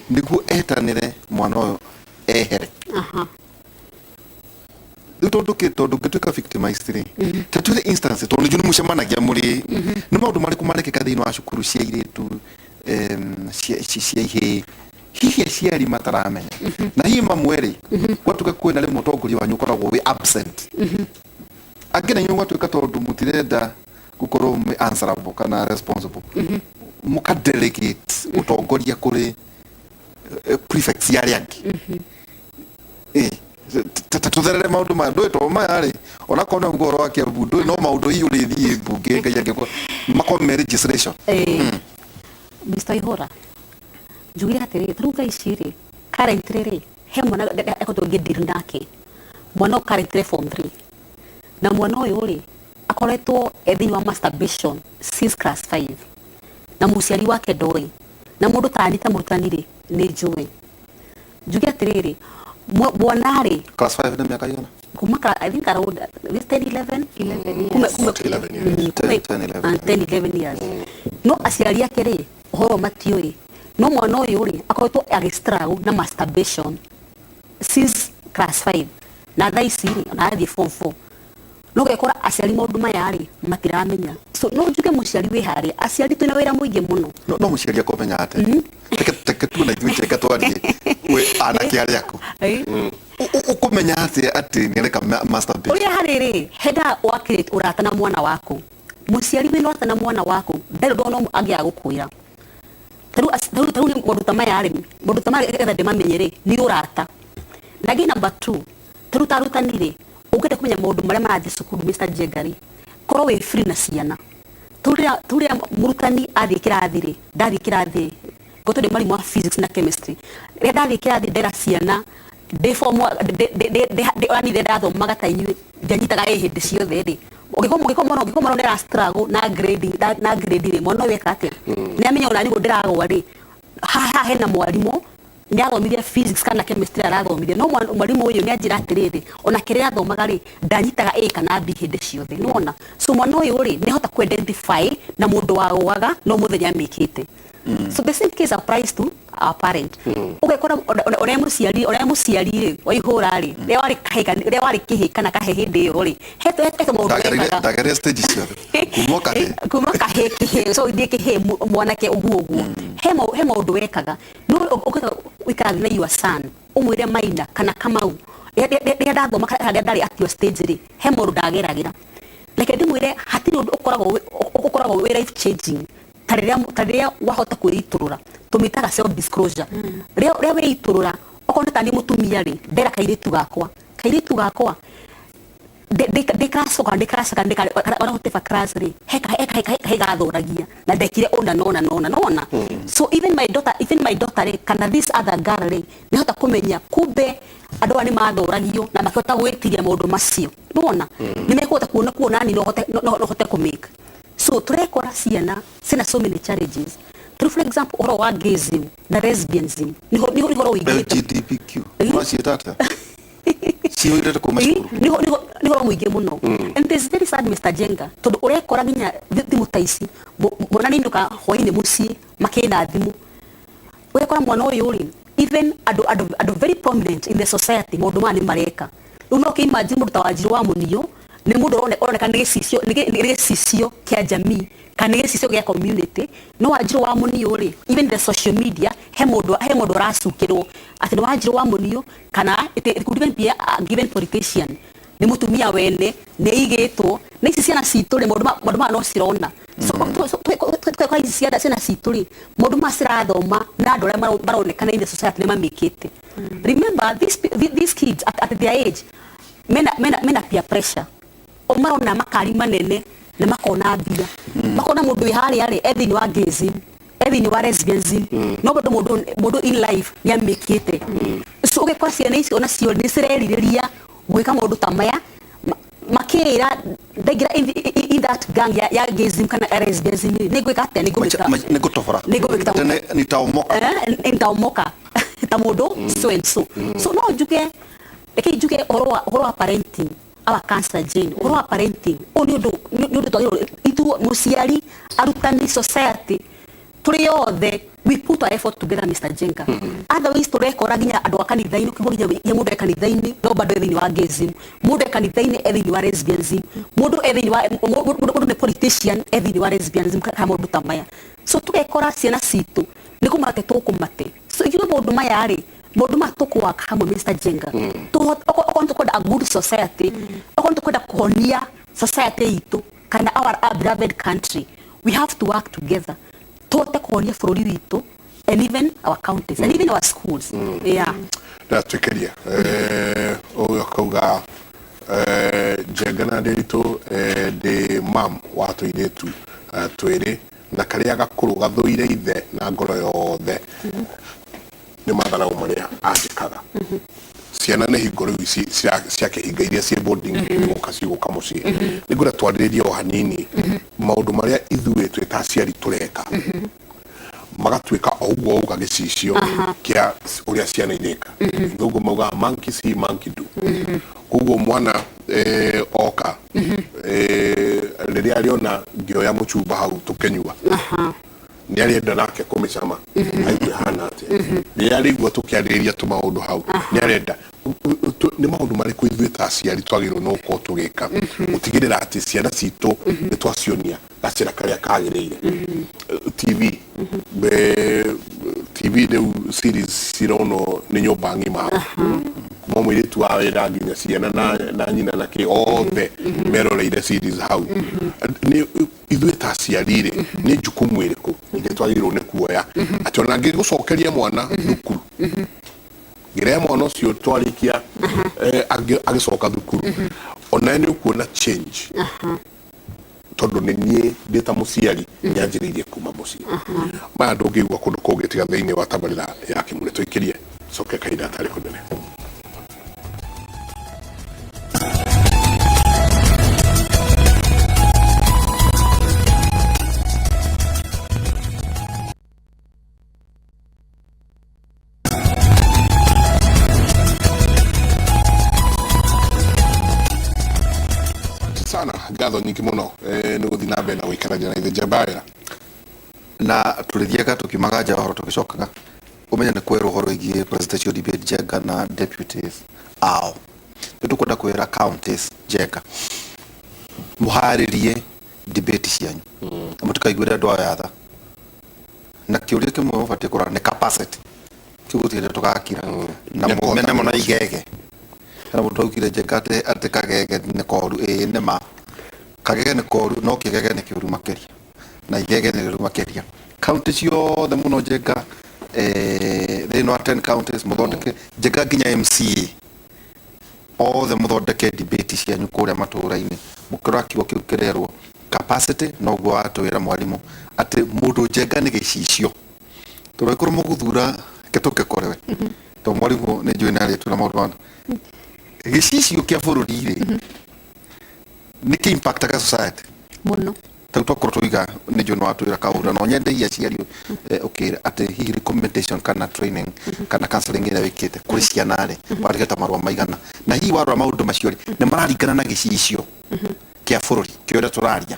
niguo etanire mwana uyo ehere tondu gituika victimized ri tatu the instance tondu junu mucemanagia muri ni maundu mariku marekeka thiini wa cukuru cia iritu cia ihe hihi aciari mataramenya na hihi mamweri gwatuka kwina rimwe mutongoria wanyu ukoragwo wi absent agena nyu gwatuka tondu mutirenda gukorwo answerable kana responsible mukadelegate utongoria kuri prefects yari angi tutherere maundu ma ndu to mari ona kona ngoro wake bundu no maundu hiyo ri bunge ngai angekwa makome registration Mr. Ihora jugira tere truka ishiri currently ri he mwana ekoto ngidiru nake mwana currently form 3 na mwana uyu ri akoretwo ethini wa masturbation since class 5 na muciari wake ndori na mundu tanita murutanire ni njui jugira tere ri mwanari class 5 na miaka yona kumaka I think around 10 11 years no asiari yake ri horo matioi no mwana uyu ri akoretwo agistrago na masturbation since class 5 na thaisi ri na athi form 4 no gekora asiari maundu maya ri matiramenya so no njuge muciari wi hari asiari twina wira muingi muno no muciari akomenya ate teke tu na ithuĩ cheka twarie we anake ari aku ukumenya ati ni reka masturbation uria hariri heda wakire urata na mwana waku muciari wina urata na mwana waku ndero ndono agia gukwira taru ni mundu tamaya etha ndimamenyere ni urata nagi number 2 taru tarutanire ugete kumenya maundu maria marathi cukuru Mr. Jegari korwo wi free na ciana turia murutani athi kirathire ndathi kirathi goto de mari physics na chemistry ndathi kirathi ndera ciana de form de ani de dado magata inyu ndanyitaga hindi ciothe ri ugikomo ndera struggle na grade mono weka ati ni amenya ona nigo ndiragwa ri ha hena mwarimu ni athomithia physics kana chemistry arathomithia no mwarimu uyu ni anjira atiriri ona kiria athomaga ri ndanyitaga A kana B hindi ciothe nona so mwana uyu ri ni hota ku identify na mundu wagoaga no muthenya mikite so the same case applies to our parent ugekora ore muciari ri waihura ri re wari kihika na kahe hindi yo ri heto mundu dagare stage ciothe kumoka he so ndike he mwanake uguo he mundu wekaga no uketa wikara na your son umwire maina kana kamau ria ndathoma kana ndari at your stage ri he mundu ndageragira like ndimwire hatiri undu ukoragwo wi life changing tariria wahota kwiriturura tumitaga self disclosure ria wiriturura okonde tani mutumia ri ndera kairitu gakwa de class wana hotefa class ri heka gathoragia na ndekire ona so even my daughter ri kana this other girl ri ni hota kumenya kumbe andu ani mathoragio na makota gwitiria maundu macio nona ni mekota kuona ni no hote kumake so turekora ciana sina so many challenges for example oro wa gayism na lesbianism ni horo wigite LGBTQ wasietata sio ile komashuru ni horo mwige muno and this very sad Mr. Jenga tondu urekora nginya thimu taici mwana ni nduka hoine muci makina thimu urekora mwana uyu ri even ado very prominent in the society maundu mani mareka uno ke imagine mundu tawajiru wa munio nĩ mũndũ ũroneka nĩ gĩcicio kĩa jamii kana nĩ gĩcicio gĩa community no Wanjiru wa Mũniũ rĩ even the social media he mũndũ aracukĩrwo atĩ nĩ Wanjiru wa Mũniũ kana it could even be a given politician nĩ mũtumia wene nĩ igĩtwo nĩ ici ciana citũ rĩ maũndũ ma no cirona so kwa ici ciana citũ rĩ maũndũ ma cirathoma na andũ arĩa maronekana in the society nĩ mamĩkĩte. Remember these kids at their age mena peer pressure o marona makari manene na makona mbia makona mũndũ wĩ harĩa rĩ ethini wa gayism ethini wa lesbianism no mũndũ in life nĩ amĩkĩte so ũgĩkora ciana ici ona cio nĩ cirerirĩria gwĩka maũndũ ta maya makĩra ndagira in that gang ya gayism kana lesbianism nĩ gwĩka atĩa nĩ gũtobora nitaomoka ta mũndũ so and so no njuge ũhoro wa parenting our cancer gene ũhoro wa parenting nĩ ũndũ twagĩrĩirwo itu mũciari arutani society tũrĩ othe we put our effort together Mr. Jenga otherwise tũrekora nginya andũ a kanitha-inĩ ũkĩmũginya mũndũ e kanitha-inĩ no bado ethini wa gayism mũndũ e kanitha-inĩ ethini wa lesbianism mũndũ nĩ politician ethini wa lesbianism kana mũndũ ta maya so tũgekora ciana citũ nĩ kũmate tũkũmate so ithuĩ maũndũ maya rĩ maũndũ ma tũkũwaka hamwe Mr. Jenga okorwo tũkwenda a good society okorwo tũkwenda kũhonia society itũ kana our beloved country we have to work together tuhote kũhonia bũrũri witũ and even our counties and even our schools yeah ndatwĩkĩria ũyũ akauga Jenga na Nderitu ndĩ mam wa tũirĩtu twĩrĩ na karĩa gakũrũ gathũire ithe na ngoro yothe nĩ matharaũ marĩa andĩkaga ciana nĩ hingo rĩu ciakĩhinga iria ciĩ boarding igoka cigũka mũciĩ nĩ ngwenda twarĩrĩrie o hanini maũndũ marĩa ithuĩ twĩ ta aciari tũreka magatuĩka o ũguo ũga gĩcicio kĩa ũrĩa ciana ireka ũguo mauga monkey see monkey do koguo mwana oka rĩrĩa arĩona ngĩoya mũcumba hau tũkĩnyua nĩ arenda nake kũmĩcama aigue hana atĩa rĩrĩa arĩigua tũkĩarĩrĩria tũmaũndũ hau nĩ arenda nĩ maũndũ marĩkũ ithuĩ ta aciari twagĩrĩirwo no gũkorwo tũgĩka gũtigĩrĩra atĩ ciana citũ nĩ twacionia gacĩra karĩa kagĩrĩire TV rĩu series cironwo nĩ nyũmba ng'ima kuma mũirĩtu wa wĩra nginya ciana na nyina na kĩ othe meroreire series hau ithuĩ ta aciari rĩ nĩ jukumu ĩrĩkũ ithuĩ twagĩrĩirwo nĩ kuoya atĩ ona ngĩgũcokeria mwana thukuru ngĩrehe mwana ũcio twarĩkia agĩcoka thukuru ona nĩ ũkuona change tondũ nĩ niĩ ndĩ ta mũciari nyanjĩrĩirie kuma mũciĩ maya ndũngĩigua kũndũ kũngĩ tiga thĩinĩ wa tabarĩra ya Kĩmũrĩ tũikĩrie coke kahinda atarĩ kũnene. sana ngatho nyingĩ mũno nĩ gũthiĩ na mbere na gũikarania na ithe Jabaya na tũrĩthiaga tũkiumaga nja horo tũgĩcokaga ũmenye nĩ kwerwo ũhoro wĩgiĩ presidential debate Jenga na deputies ao nĩ tũkwenda kwĩra counties Jenga mũharĩrie debate cianyu na mũtikaiguĩre andũ ao yatha na kĩũria kĩmwe mũbatiĩ kũrora nĩ capacity kĩgũtirĩ tũgakira na mũmene mũno igege kana mũndũ augire Jenga atĩ kagege nĩ koru nĩ ma kagege nĩ koru no kĩgege nĩ kĩũru makĩria na igege nĩ rĩũru makĩria county ciothe mũno Jenga thĩinĩ wa 10 counties mũthondeke Jenga nginya MCA othe mũthondeke debate cianyu kũrĩa matũũra-inĩ mũkĩrora kiugo kĩu kĩrerwo capacity noguo atwĩra mwarimũ atĩ mũndũ Jenga nĩ gĩcicio tũrĩkorwo mũgũthura kĩtũke korewe to mwarimũ nĩ njũĩ na rĩtũ na maũndũ mana gĩcicio kĩa bũrũri rĩ nĩ kĩ impact aga society mũno tũkorwo tũiga nĩ njũĩ no atwĩra kaũra no nyendeia aciari okay atĩ hihi recommendation kana training kana counseling ĩrĩa wĩkĩte kũrĩ ciana rĩ warigata marũa maigana na hihi warora maũndũ macio rĩ nĩ mararingana na gĩcicio kĩa bũrũri kĩrĩa tũraria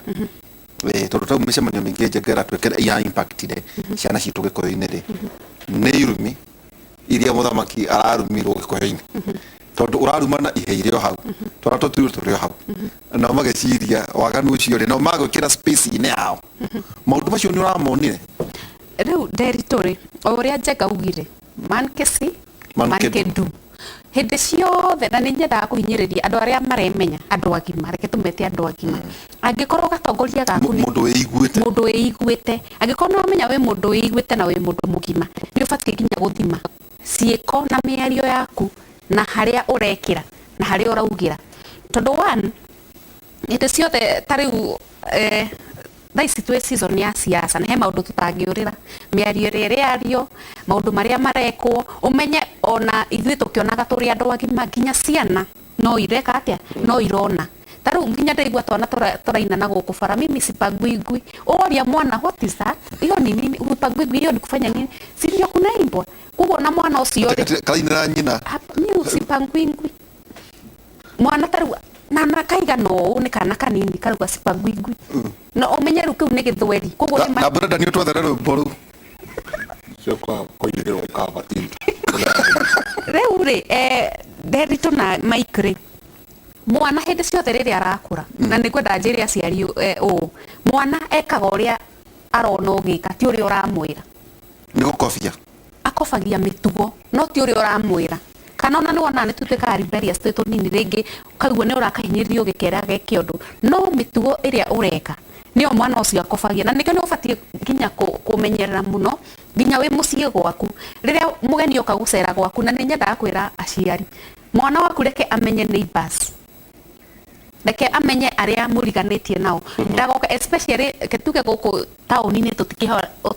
tondũ tau mĩcemanio mĩingĩ Jenga ĩratwĩkĩra ya impact rĩ ciana citũ gĩkũyũ-inĩ rĩ nĩ irumi iria mũthamaki ararumirwo gĩkũyũ-inĩ tondu urarumana iheire o hau torato turi o hau na mageciria waganu ucio ri no magukira space ine yao maundu macio ni uramonire riu territory oria Njenga ugire mankesi mankedu hindi ciothe na ninyendaga kuhinyiriria andu aria maremenya andu agima reke tumete andu agima angikorwo gatongoria gaku mundu wĩiguĩte angikorwo no menya we mundu wĩiguĩte na we mundu mugima ni ubatie kinya guthima ciiko na mĩario yaku na haria urekira na haria uraugira tondu one hindi ciothe tariu thaici twi season ya siasa na he maundu tutangiurira miario riario maundu maria marekwo umenye ona ithui tukionaga turi andu agima nginya ciana no ireka atia no irona taru nginya ndaigua twana turaina na guku bara mimi sipangwingwi ugoria mwana what is that hiyo ni nini upangwingwi hiyo ni kufanya nini si ndio kunaimbwa kugo na mwana ucio kaina nyina mimi sipangwingwi mwana taru na kaiga no ni kana kanini karuga sipangwingwi no umenyeru kiu ni githweri kugo ni na brother ni utwa therero boru sio kwa koigero kabatinda reure derito na micre mwana hindi ciothe riria arakura na nikwenda njire aciari mwana ekaga uria arona ugika ti uria uramwira ni gukofia akofagia mitugo no ti uria uramwira kana ona niwona ni tuteka rebellious teto nini ringi kaigua ni urakahinyiririo ugikera geke undu no mitugo iria ureka nio mwana ucio akofagia na nikio ni ubatie nginya kumenyerera muno nginya wi mucie gwaku riria mugeni oka gucera gwaku na ninyendaga kwira aciari mwana waku reke amenye neighbors reke amenye aria muriganitie nao ndagoka especially ketuge guku tauni-ini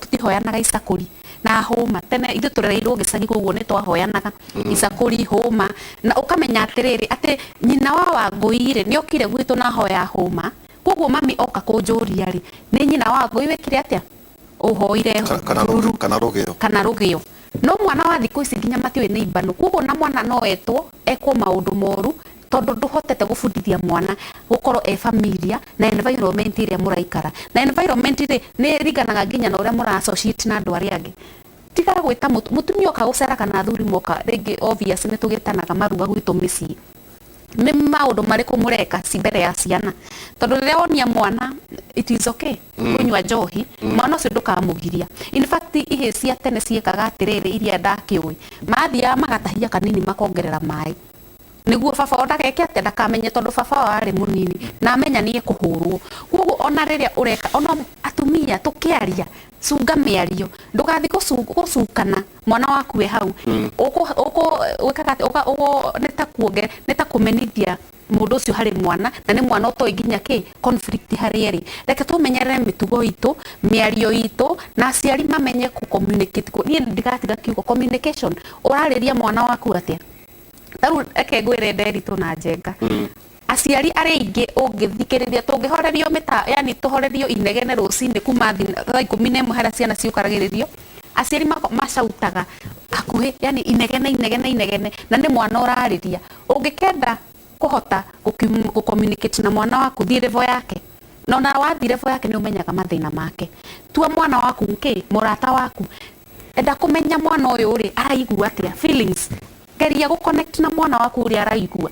tutihoyanaga icakuri na homa tene ithu turereirwo gicagi koguo ni twahoyanaga icakuri homa na ukamenya atiriri ati nyina wa Wangui ni okire gwitu na hoya homa koguo mami oka kunjuria ri ni nyina wa Wangui wekire atia uhoire kana rugio no mwana wa thiku ici nginya matiwe ni ibanu koguo na mwana no etwo ekwo maundu moru tondu nduhotete gubundithia mwana gukorwo familia na environment iria muraikara na environment ri ni riganaga nginya na uria mura associate na andu aria angi tiga gwita mutumia oka gucera kana thuri moka ringi obvious ni tugitanaga maruga gwitu micii ni maundu mariku mureka ci mbere ya ciana tondu riria wonia mwana it is okay kunywa njohi mwana ucio ndukamugiria in fact ihe cia tene ciekaga atiriri iria ndakiui mathia magatahia kanini makongerera mai niguo baba ondageke atia ndakamenye tondu baba wari munini na amenya nie kuhurwo koguo ona riria ureka ona atumia tukiaria cunga miario ndugathi gucukana mwana waku we hau uko wekaga ugo neta kumenithia mundu ucio hari mwana na ni mwana utoi nginya ki conflict hari eri reke tumenyerere mitugo itu miario itu na aciari mamenye ku communicate nie ndigatiga kiugo communication urariria mwana waku atia taru eke gwire Nderitu na Njenga aciari aria ingi ungithikiriria tungihorerio yani tuhorerio inegene rucini kuma thaa 11 haria ciana ciukaragiririo aciari macautaga hakuhi yani inegene na ni mwana urariria ungikenda kuhota ku communicate na mwana waku thii level yake no na wathi level yake ni umenyaga mathina make tua mwana waku nki murata waku enda kumenya mwana uyu ri araigua atia feelings geria gu connect na mwana waku uri araigua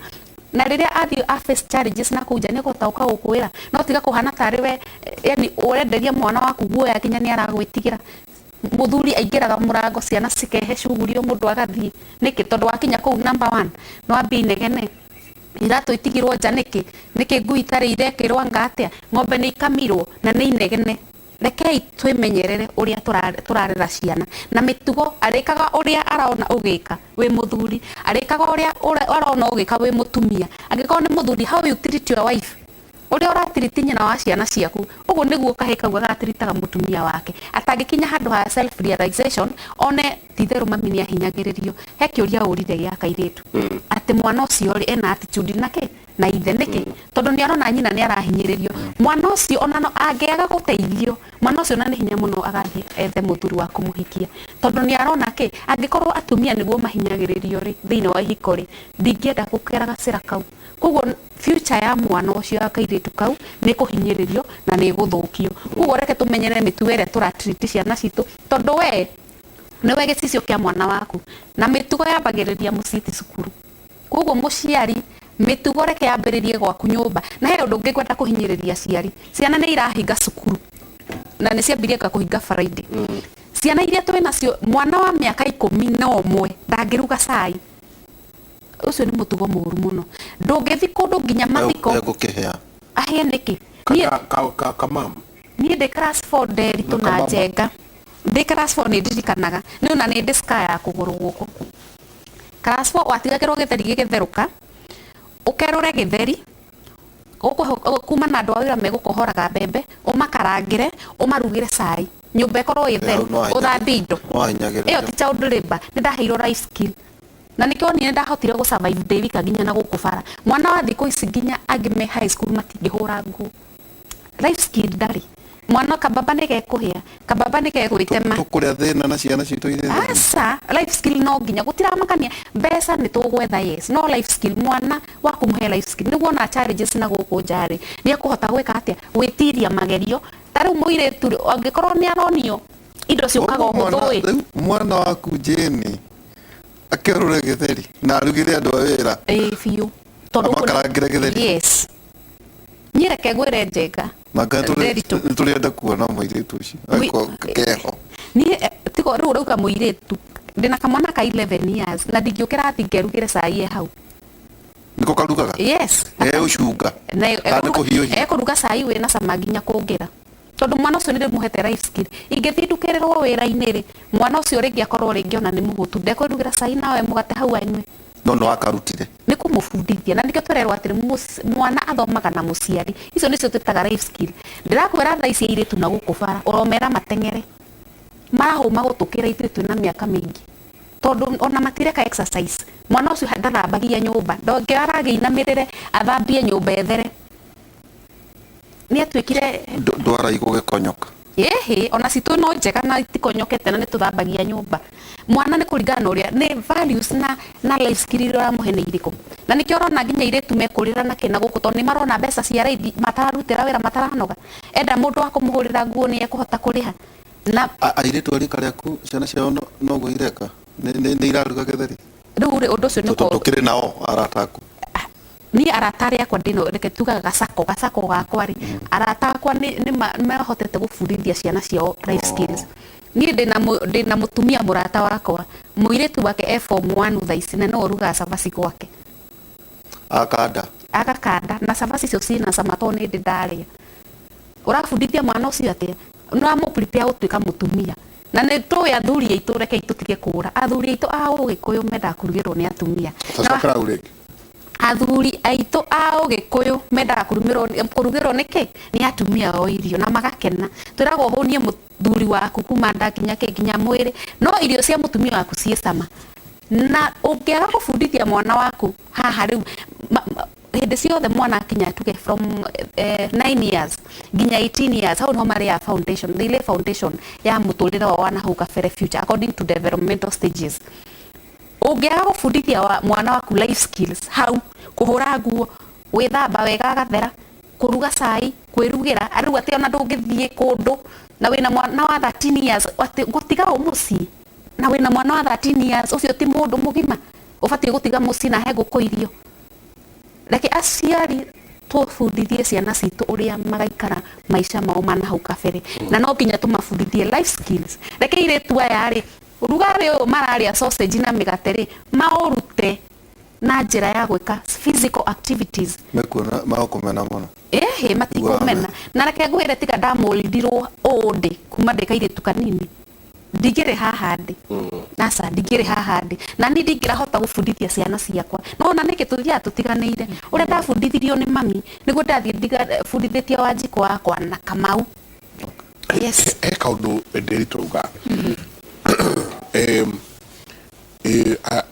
na riria athi face challenges na kuja ni gutauka gukwira no tiga kuhana tariwe yani urenderia mwana waku guoya kinya ni aragwitigira muthuri aingiraga murango ciana cikehe shughuli mundu agathi niki tondu wakinya ku number 1 no ambi negene iratu itigirwo nja niki ngui tari irekirwo ngatia ng'ombe ni ikamirwo na ni inegene rekei twimenyerere uria turarera ciana na mitugo arikaga uria arona ugika wi muthuri arikaga uria arona ugika wi mutumia angikorwo ni muthuri how you treat your wife uria uratiriti nyina wa ciana ciaku uguo niguo kahika gatiritaga mutumia wake atangikinya handu ha self realization one titheru mami ni ahinyagiririo he kiuria urire gia kairitu ati mwana ucio ri ena attitude nake na ithe niki tondu ni arona nyina ni arahinyiririo mwana ucio onano angiaga guteithio mwana ucio na ni hinya muno agathie ethe muthuri wa kumuhikia tondu ni arona ki angikorwo atumia niguo mahinyagiririo ri thiini wa ihiko ri ndingienda gukera gacira kau koguo future ya mwana ucio akairitu kau ni kuhinyiririo na ni guthukio koguo reke tumenyere mitugo iria turatreat ciana citu tondu we niwe gicicio kia mwana waku na mitugo yambagiriria mucii ti cukuru koguo muciari mitugo reke yambiririe gwaku nyumba na he undu ungikwenda kuhinyiriria ciari ciana ni irahinga cukuru na ni ciambirie kuhinga Friday ciana iria twi nacio mwana wa miaka 11 ndangiruga cai ucio ni mutugo muru muno ndungithi kundu nginya mathiko gukihea ahia niki kamam ni de class 4 deri tuna jenga de class 4 ni ndirikanaga ni una ni diska ya kuguru guku class 4 watigagirwo githeri gigetheruka ukerore githeri kuma na andu a wira megukohoraga mbembe umakarangire umarugire cai nyumba ikorwo itheri uthambie indo iyo ti child labor ni ndaheirwo life skill na nikio ni ndahotire go survive day wika nginya na gukubara mwana wa thiko ici nginya agime high school matingihura nguo life skill ndari mwana kababa nige kuhia kababa nige gwitema tukuria thina na ciana citu ire asa life skill no nginya gutiramakania mbeca ni tugwetha yes no life skill mwana wa kumuhe life skill niguo na challenges na guku njari ni akuhota gwika atia gwitiria magerio tari muire tu angikorwo ni aronio indo ciukaga huthui mwana waku Jeni akerure githeri na arugire andu a wira fiu tondu makarangire githeri yes nyireke gwire njega turenda kuona muiritu ucio keho ni tigo ru ruga muiritu ndina kamwana ka 11 years na ndingiukira athi ngerugire cai hau niko karugaga yes ucunga na kuruga cai wina cama nginya kungira tondu mwana ucio nire muhete life skill ingithi ndukirirwo wira-ini ri mwana ucio ringi akorwo ringi ona ni muhutu ndekwirugira cai nawe mugate hau anywe no akarutire ni kumufundithia na nikio turerwo atiri mwana athomaga na muciari icio nicio twitaga life skill ndirakwira tha ici iritu na gukubara uromera matengere marahuma gutukira ithuĩ twina miaka mingi tondu ona matireka exercise mwana ucio ndathambagia nyumba ndongiaragiinamirire athambie nyumba ethere ni atwikire ndwara igugikonyoka ehe ona citu no njega na itikonyokete na nituthambagia nyumba mwana ni kuringana uria ni values na life skill iria muhene iriko na nikio rona nginya iretu mekurira na kina guku tondu ni marona mbeca cia raidi matararutira wira mataranoga enda mundu wa kumuhurira nguo ni ekuhota kuriha na airetu ari kariaku ciana ciao no guireka ni iraruga githeri riu ri undu ucio ni ko tukire nao arataku ni aratari akwa ndino reke tuga gacako gakwa ri arata akwa ni mahotete gufundithia ciana ciao life skills ni ndina mutumia murata wakwa muiretu wake form 1 thaici na no ruga cabaci gwake akakanda na cabaci cio cina cama to ni ndaria urafundithia mwana ucio atia no amu prepare utuika mutumia na ni tu ya thuri aitu reke itutige kura athuri aitu a ugikuyu menda kurugirwo ni atumia athuri aitu a ugikuyu menda kurugirwo niki ni atumia o irio na magakena twiragwo hunie muthuri waku kuma nda nginya mwiri no irio cia mutumia waku cie cama na ungiaga gufundithia mwana waku haha riu hindi ciothe mwana akinya tuge from 9 years nginya 18 years hau no mari ya foundation the foundation ya muturire wa wana hau kabere future according to developmental stages ungiaga gufundithia mwana waku life skills hau kuhura nguo withamba wega agathera kuruga cai kwirugira ariu ati ona ndungithie kundu na wina mwana wa 13 years ati gutiga umuci na wina mwana wa 13 years ucio ti mundu mugima ubati gutiga muci na he gukoirio reke aciari tufundithie ciana citu uria magaikara maisha mao mana hau kabere na no nginya tumafundithie life skills reke iretu aya ri rugari mararia sausage na migate ri maurute na njira ya gwika physical activities mekuona maokomena muno matikomena na reke ngwire tiga ndamoldirwo ode kuma ndikaire tukanini ndigire haha ndi nasa ndigire haha ndi na ni ndingirahota gufundithia ciana ciakwa no na niki tuthia tutiganiire uria ndafundithirio ni mami niguo ndathie ndifundithitio Wanjiku wakwa na Kamau yes kaundu ndirituga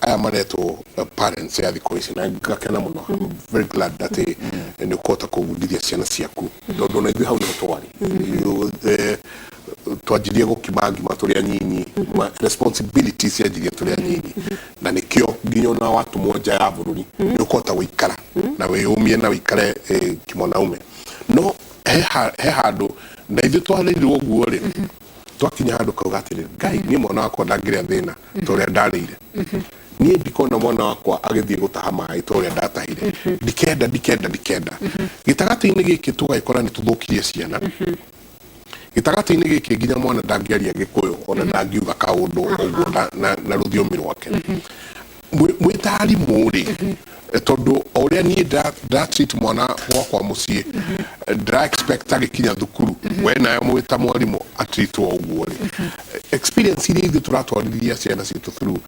aya maretwo parents ya thikũ ici na ngakena muno very glad that ni kota kugundithia ciana ciaku tondu na ithuĩ hau nĩ twarĩ twanjirie gũkima ngima tũrĩ anyinyi responsibilities cianjirie tũrĩ anyinyi na nĩkĩo nginya ona watumwo nja ya bũrũri nĩ ũkũhota gũikara na wĩyũmie na wĩikare kĩmonaume no he handũ na ithuĩ twarĩirwo ũguo rĩ twakinya handũ kauga atĩrĩ Ngai niĩ mwana wakwa ndangĩrĩa thĩna ta ũrĩa ndarĩire niĩ ndikona mwana wakwa agĩthiĩ gũtaha maĩ ta ũrĩa ndatahire ndikenda gĩtagatĩ-inĩ gĩkĩ tũgagĩkora nĩ tũthũkirie ciana gĩtagatĩ-inĩ gĩkĩ nginya mwana ndangĩaria Gĩkũyũ ona ndangiuga kaũndũ ũguo na rũthiomi rwake mwĩ ta arimũ rĩ tondu oria ni da treat mwana wakwa mũciĩ ndra expect agĩkinya thukuru we nayo mwĩta mwarimũ atreatwo ũguo rĩ experience iria ithuĩ tũratwarithia ciana citũ through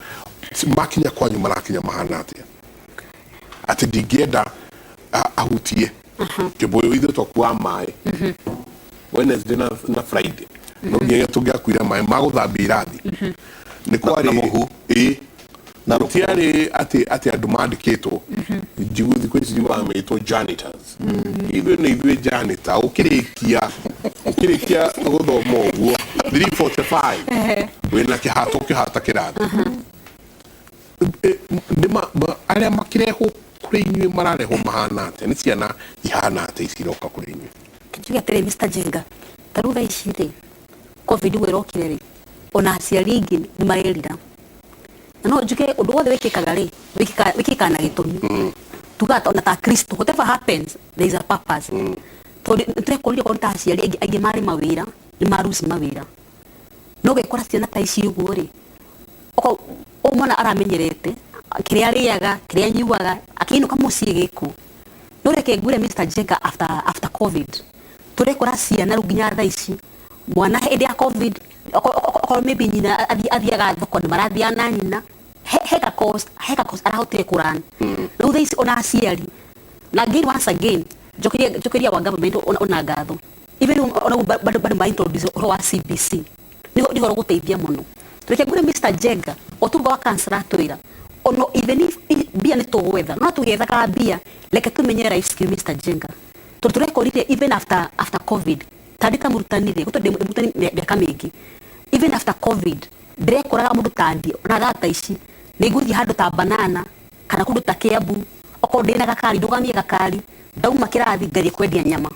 makinya kwanyu marakinya mahana atĩa atĩ ndingĩenda ahutie kĩbũyũ ithuĩ twakuaga maĩ Wednesday na Friday no nginya tũngĩakuire maĩ magũthambia irathi nĩ kwarĩ na rutiari ati andu mandikitwo jigu thikũ ici mametwo janitors ithuĩ nĩ ithuĩ janitor ukirikia guthoma ũguo 3:45 wĩna kĩhato kĩhata kĩrathi arĩa makĩrehwo kũrĩ inyuĩ mararehwo mahana atĩa nĩ ciana ihana atĩa ici iroka kũrĩ inyuĩ kijuga tere Mr. Jenga taruga ici rĩ covid wĩrokire rĩ ona aciari ingĩ nĩ marerira no njuke ũndũ wothe wĩkĩkaga rĩ wĩkĩkaga na gĩtũmi tugata ona ta Kristo whatever happens there is a purpose tũrekũrire kwa ta aciari aingĩ marĩ mawĩra nĩ maruci mawĩra no gĩkora ciana ta ici ũguo rĩ o mwana aramenyerete kĩrĩa arĩaga kĩrĩa anyuaga akĩinũka mũciĩ gĩkũ no reke ngwĩre Mr. Jenga after covid tũrekũra ciana rĩu nginya thaa ici mwana hĩndĩ ya covid okorwo maybe nyina athiaga thoko nĩ marathiaga na nyina heka cost arahotire kũrani rĩu thaa ici ona aciari na again njokeria wa government ona ngatho even ona bado ma introduce ũhoro wa CBC nĩho gũteithia mũno reke ngwĩre Mr. Jenga otuga wa cancer atwĩra ono even if bia nĩ tũgwetha no tũgethaga bia reke tũmenye life skill Mr. Jenga tũrekorire even after covid tandika murutanire gũtũ ndĩmurutani mĩaka mĩingĩ even after covid ndirekoraga mũndũ tandi na gata ici nĩngũthiĩ handũ ta banana kana kũndũ ta Kiambu okorwo ndĩna gakari ndũgamie gakari ndauma kĩrathi ngathiĩ kwendia nyama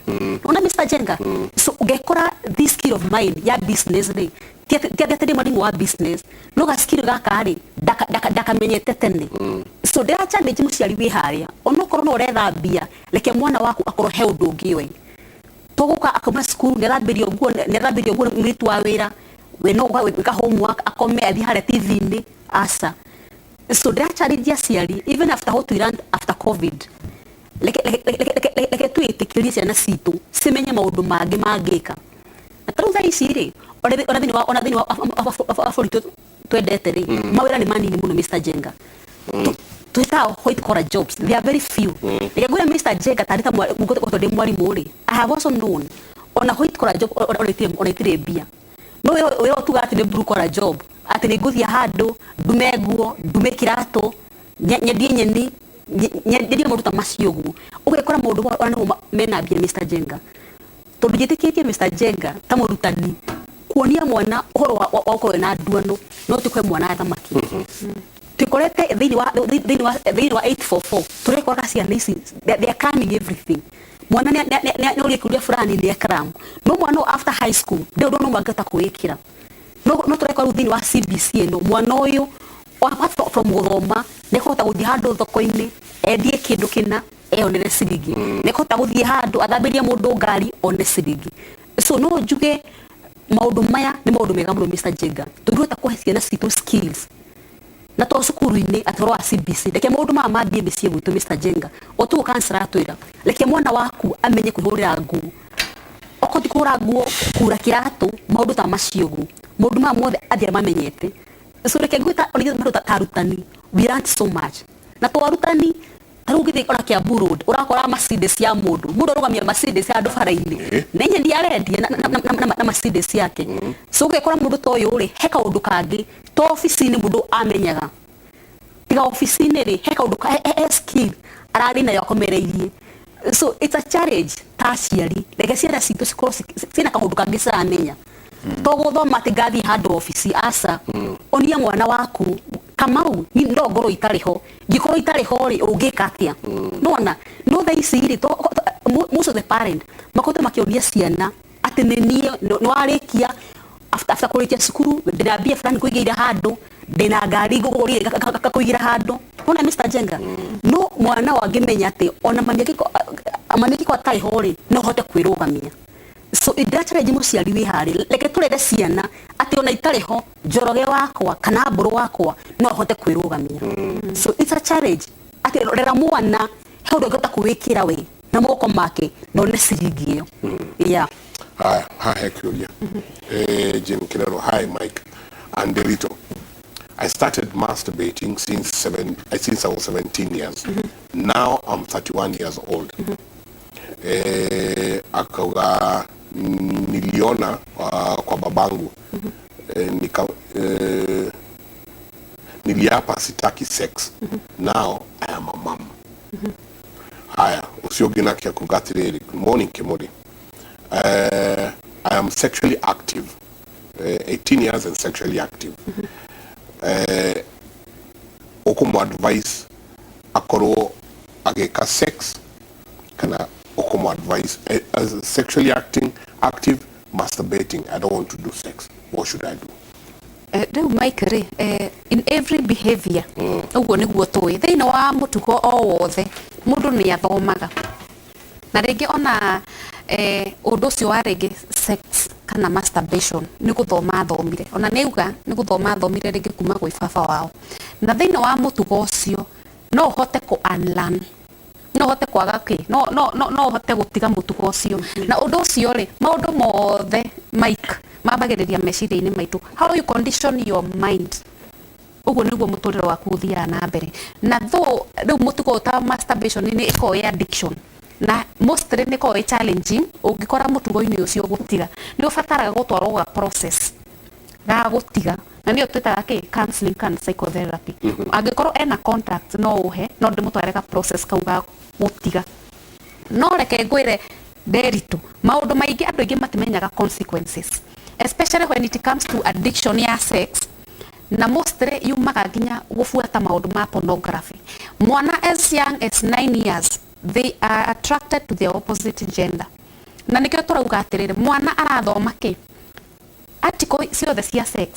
ona Mr. Jenga so ungekora this skill of mine ya business rĩ tia mwalimu wa business no ga skill gaka rĩ ndakamenyete tene so ndĩra challenge mũciari wĩ harĩa onokorwo no ũretha mbia reke mwana waku akorwo he ũndũ ũngĩ we toguka akoma school nerabirio guo mwitu wa wira we no ga homework akome athi hare TV-inĩ asa so ndĩra challenge aciari even after how to run after covid leke twĩtĩkĩrie ciana citũ cimenye maũndũ mangĩ mangĩka na tarĩu thaa ici rĩ ona thĩinĩ wa bũrũri twendete rĩ mawĩra nĩ manini mũno Mr. Jenga twĩtaga white collar jobs they are very few reke ngwĩre Mr. Jenga tarĩta ndĩ mwarimũ rĩ I have also known ona white collar job ona itirĩ mbia no wĩra tuga atĩ nĩ blue collar job atĩ nĩ ngũthiĩ handũ ndume nguo ndume kĩratũ nyendie nyeni nyendie maũndũ ta macio ũguo ũgekora maũndũ ona mena mbia Mr. Jenga tondũ njĩtĩkĩtie Mr. Jenga ta mũrutani kuonia mwana ũhoro wa gũkorwo na nduano no tũkwe mwana thamaki tukorete thĩinĩ wa 844 turekora ciana ici they are cramming everything mwana nĩ ũrĩa kũria fulani nĩ cram no mwana after high school ndio no mangata kwĩkĩra no turekora thĩinĩ wa CBC ĩno mwana ũyũ apart from gũthoma nĩ kũhota gũthiĩ handũ thoko-inĩ endie kĩndũ kĩna eyonere ciringi nĩ kũhota gũthiĩ handũ athambĩrie mũndũ ngari one ciringi so no njuge maũndũ maya nĩ maũndũ mega mũno Mr. Jenga tũngĩhota kũhe ciana citũ skills na to cukuru-inĩ atoro wa CBC reke maũndũ maya mambie mĩciĩ gwitũ Mr. Jenga otugo kansara atwĩra reke mwana waku amenye kwĩhũrĩra nguo okorwo ti kũhũra nguo kura kĩratũ maũndũ ta macio ũguo maũndũ maya mothe athiĩ mamenyete so reke ngwĩta maũndũ ta arutani we learned so much na to arutani tarĩu ũgĩthiĩ ona Kiambu road ũrakora Mercedes ya mũndũ arũgamia Mercedes handũ bara-inĩ na nyeni arendia na Mercedes yake so ũgekora mũndũ ta ũyũ rĩ he kaũndũ kangĩ to ofici-inĩ mũndũ amenyaga tiga ofici-inĩ rĩ he kaũndũ he skill ararĩ nayo akomereirie so it's a challenge ta aciari reke ciana citũ cikorwo ciĩna kaũndũ kangĩ ciramenya to gũthoma atĩ ngathiĩ handũ ofici aca onia mwana waku Kamau ni ndo ngoro itarĩ ho ngĩkorwo itarĩ ho rĩ ũngĩka atĩa no thaa ici rĩ most of the parent makote makĩonia ciana atĩ nĩ niĩ nĩ warĩkia after kũrĩkia cukuru ndĩna mbia fulani kũigĩire handũ ndina ngari nguguri kakuigira handu ona Mr Jenga no mwana wangimenya ati ona mami kiko atai hori no hote kwirugamia so idacha muciari wi hari leke turere ciana ati ona itari ho njoroge wakwa kana mburu wakwa no hote kwirugamia so it's a challenge ati rera mwana he ndogota kuwikira we na moko make no ne ciringi iyo yeah hi Claudia Jim Kirero hi Mike and Delito. I started masturbating since I was 17 years. Now I'm 31 years old. Akauga niliona kwa babangu niliapa sitaki sex. Now I am a mom. Haya, usiogina kia kugatiriri. Good morning, Kimori. I am sexually active. 18 years and sexually active. Okomo advice akoro ageka sex kana okomo advice as sexually active masturbating. I don't want to do sex. What should I do? Mike in every behavior ugo niguo tui thiini wa mutugo o wothe mundu ni athomaga na ringi ona undu ucio wa ringi sex kana masturbation ni guthoma thomire ona niuga ni guthoma thomire ringi kuma gwi baba wao na thiini wa mutugo ucio no hote ku unlearn no hote kwaga ki no hote gutiga mutugo ucio na undu ucio ri maundu mothe Mike mabagiriria meciria-ini maitu how you condition your mind uguo niguo muturiro waku uthia na mbere na though riu mutugo ta masturbation ni iko addiction na mostly ni ko challenging ungikora mutugo-ini ucio gutiga ni ufataraga gutwarwo ga process ga gutiga na ndio twitaga ki counseling and psychotherapy angikoro ena contact no uhe no ndimutware ga process kau ga gutiga no reke ngwire nderitu maundu maingi andu aingi matimenyaga consequences especially when it comes to addiction ya sex na mostly yumaga nginya gufuata maundu ma pornography mwana as young as 9 years they are attracted to their opposite gender na nikio turauga atiriri mwana arathoma ki article ciothe cia sex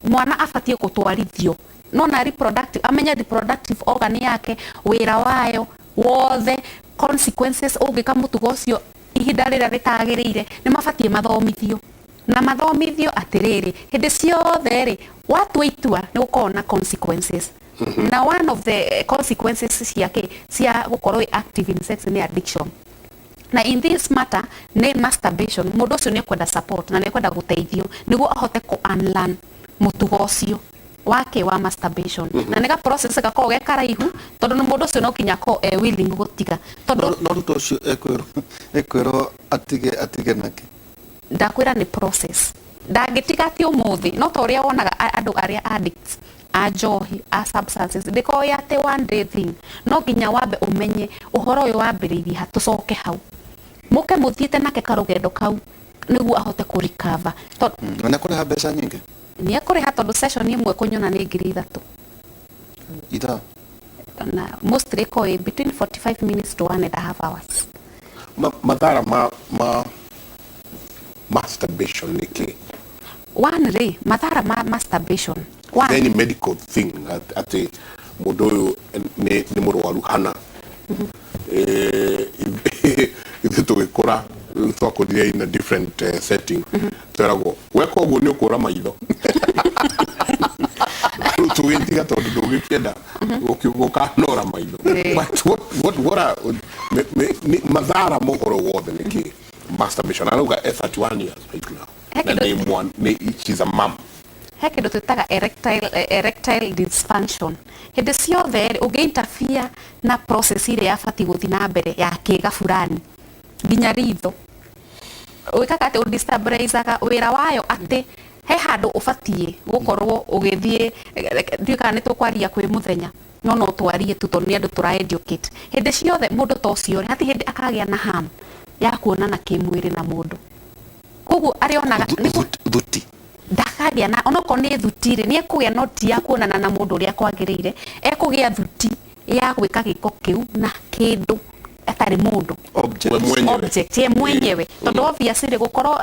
mwana abatie gutwarithio no na reproductive amenya reproductive organ yake wira wayo wothe consequences ungika mutugo ucio ihinda rira ritagiriire ni mabatie mathomithio na mathomithio atiriri hindi ciothe ri watu itua ni gukona consequences na one of the consequences ciake cia gukorwo active in sex ni addiction na in this matter ni masturbation mundu ucio ni kwenda support na ni kwenda guteithio niguo ahote ku unlearn mutugo ucio wake wa masturbation na nega process gako ge karaihu tondu ni mundu ucio no kinya ko willing gutiga tondu no ruto ucio ekwiro atige nake ndakwira ni process ndangitiga ti umuthi no toria wonaga andu aria addicts a njohi a substances ndiko yate one day thing no ginya wambe umenye uhoro uyu wambiriirie hatucoke hau muke muthiite nake karugendo kau niguo ahote ku recover na kuriha mbeca nyingi ni akuriha tondu session imwe kunyona ni 3,000 ita na mostly ko between 45 minutes to 1.5 hours madhara masturbation niki one ray madhara masturbation one any medical thing ati mundu uyu ni murwaru hana ithu tugikura twakurire in a different setting twerago weka uguo ni ukura maitho tugitiga tondu ndugikenda ukiuguka nora maitho but what are madhara mohoro wothe niki masturbation aruga 31 years right now na name one she's a mom heke ndo twitaga erectile dysfunction hindi ciothe ugiinterfere na process ile yabati guthi na mbere ya kiga fulani nginya ritho wikaga ati udestabilizaga wira wayo ati he handu ubatie gukorwo ugithie ndika ni tukwaria kwi muthenya no twarie tu tondu ni andu tura educate hindi ciothe mundu to cio hati hindi akagia na harm ya kuonana kimwiri na mundu koguo arionaga thuti ndakagia na onoko ni thutire ni ekugia noti ya kuonana na mundu uria kwagiriire ekugia thuti ya gwika giko kiu na kindu atari mundu object ye mwenyewe tondu obviously gukorwo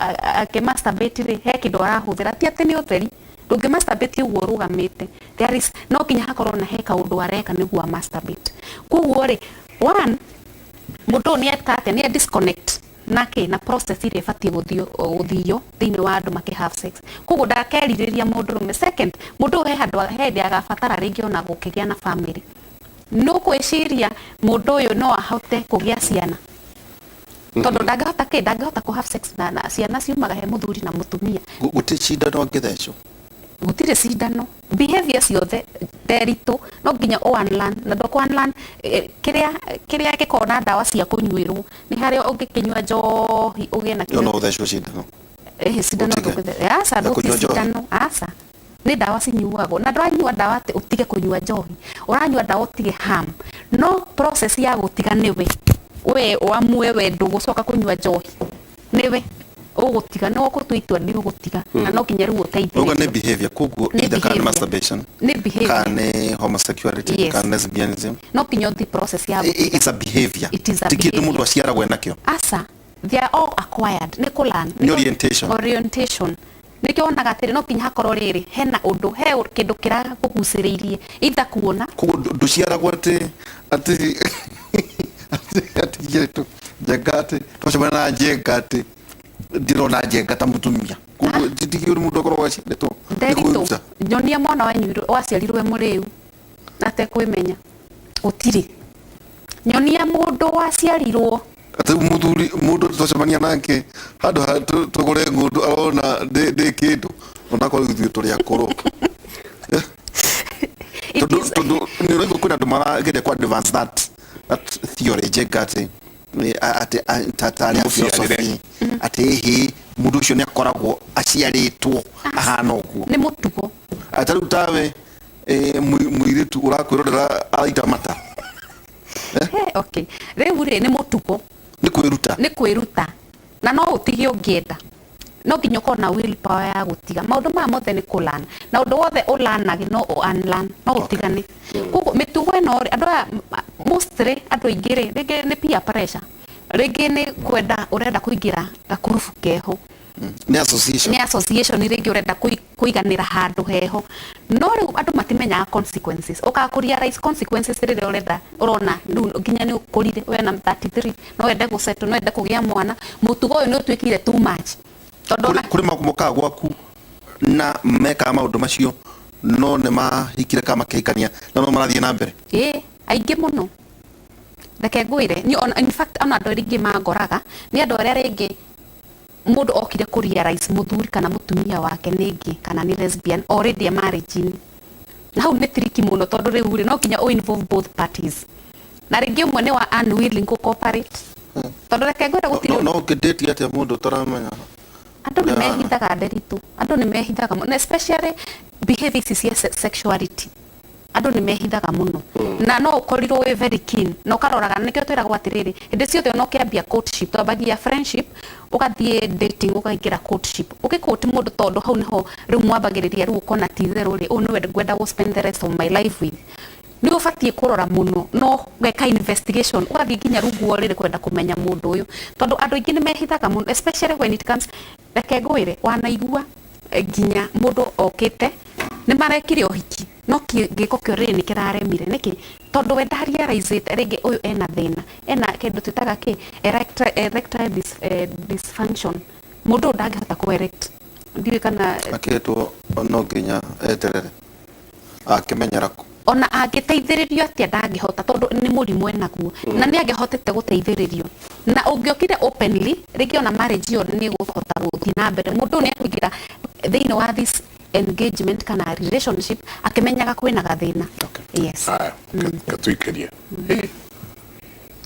masturbate he kindu arahuthira ti ati ni utheri ndungi masturbate uguo rugamite there is no kinya hakorwo na heka undu areka niguo masturbate kuguo ri one mundu ni etate ni disconnect nake na process ile fati guthio thiini wa andu maki have sex kuguo ndakeririria mundu rume second mundu he handu hendi agabatara ringi ona gukigia na family no kwiciria mundu uyu no ahote kugia ciana tondu ndangihota ku have sex na ciana ciumaga he muthuri na mutumia guti cindano ngithecwo gutire cindano behavior ciothe derito no nginya unlearn na ndoko unlearn kiria gikona ndawa cia kunyuirwo ni hari ungikinywa njohi ugie na no uthecwo cindano cindano asa ndo cindano asa ni ndawa cinyuagwo na ndwanyua ndawa ati utige kunyua njohi uranyua ndawa utige harm no process ya gutiga niwe we wamwe we ndugucoka kunyua njohi niwe ugutiga no gutwitwa ndi ugutiga na no kinya ruo teithia uga ne behavior kuguo either can masturbation ne behavior can homosexuality can lesbianism no kinya the process ya it's a behavior tikitu mundu aciaragwo nakio asa they are all acquired ni kulan ni orientation nikio onaga atiri no kinya hakorwo riri hena undu he kindu kira kuguciriirie either kuona nduciaragwo ati yetu jagate twacemana na jegate ndirona jegata mutumia kuguo titigiri mundu akorwo aciarĩtwo nderito nyonia mwana wanyu waciarirwe muriu na te kwimenya utiri nyonia mundu waciarirwo ati mundu twacemania nake handu tugure ngundu arona ndi kindu onako ithuĩ tũrĩ akũrũ tondu nĩ ũraigua kwĩna andũ marageria ku advance that theory jegate ati tatari philosophy ati hi mundu ucio ni akoragwo aciaritwo ahana uguo ni mutugo atari utawe muiritu urakwirorera araita mata okay riu ri ni mutugo ni kwiruta na no utige ungienda no nginya kona will power ya gutiga maundu ma mothe ni kulan na undu wothe ulanagi no unlearn no utigane kuko mitugo ino andu mostly andu ingire rege ni peer pressure rege ni kwenda urenda kuingira gakurufu keho ni association rege urenda kuiganira handu heho no riu andu matimenya consequences ukakurealize consequences rire urona nginya ni ukurire we na 33 no wende gusettle no wende kugia mwana mutugo uyu ni utwikire too much kuri makumoka gwaku na meka maundu macio no ne mahikire kama keikania na no marathie na mbere aingi muno ndake ngwire ni in fact ona andu ringi mangoraga ni andu aria ringi mundu okire ku realize muthuri kana mutumia wake ningi kana ni lesbian already marriage na hau ni tricky muno tondu riu ri no kinya o involve both parties na ringi umwe ni wa unwilling to cooperate tondu ndake ngwire gutiri no kidate ati mundu taramenya andu ni mehithaga nderitu andu ni mehithaga muno especially behaviors cia sexuality andu ni mehithaga muno na no ukorirwo we very keen no karoraga nikio twiragwo atiriri hindi ciothe no kiambia courtship twambagia friendship ugathie dating ukaingira courtship ukikoti mundu tondu hau niho riu mwambagiriria riu ukona titheru ri unu we ngwenda go spend the rest of my life with ni ubatie kurora muno no geka investigation ugathie nginya rungu riri kwenda kumenya mundu uyu tondu andu ingi ni mehithaga muno especially when it comes reke ngwire wanaigua nginya mundu okite ni marekire ohiki no giko kio riri ni kiraremire niki tondu we ndarealize rege uyu ena thina ena kindu tutaga ki erectile dysfunction mundu ndangihota ku erect ndiwe kana aketwo no nginya eterere akimenyera ona angiteithiririo atia ndangihota tondu ni murimu enaguo na ni angihotete guteithiririo na ungiokire openly rege ona marriage yo ni guhota guthii na mbere mundu ni akuingira thiini wa this engagement kana relationship akimenyaga kwina gathina yes katuikeria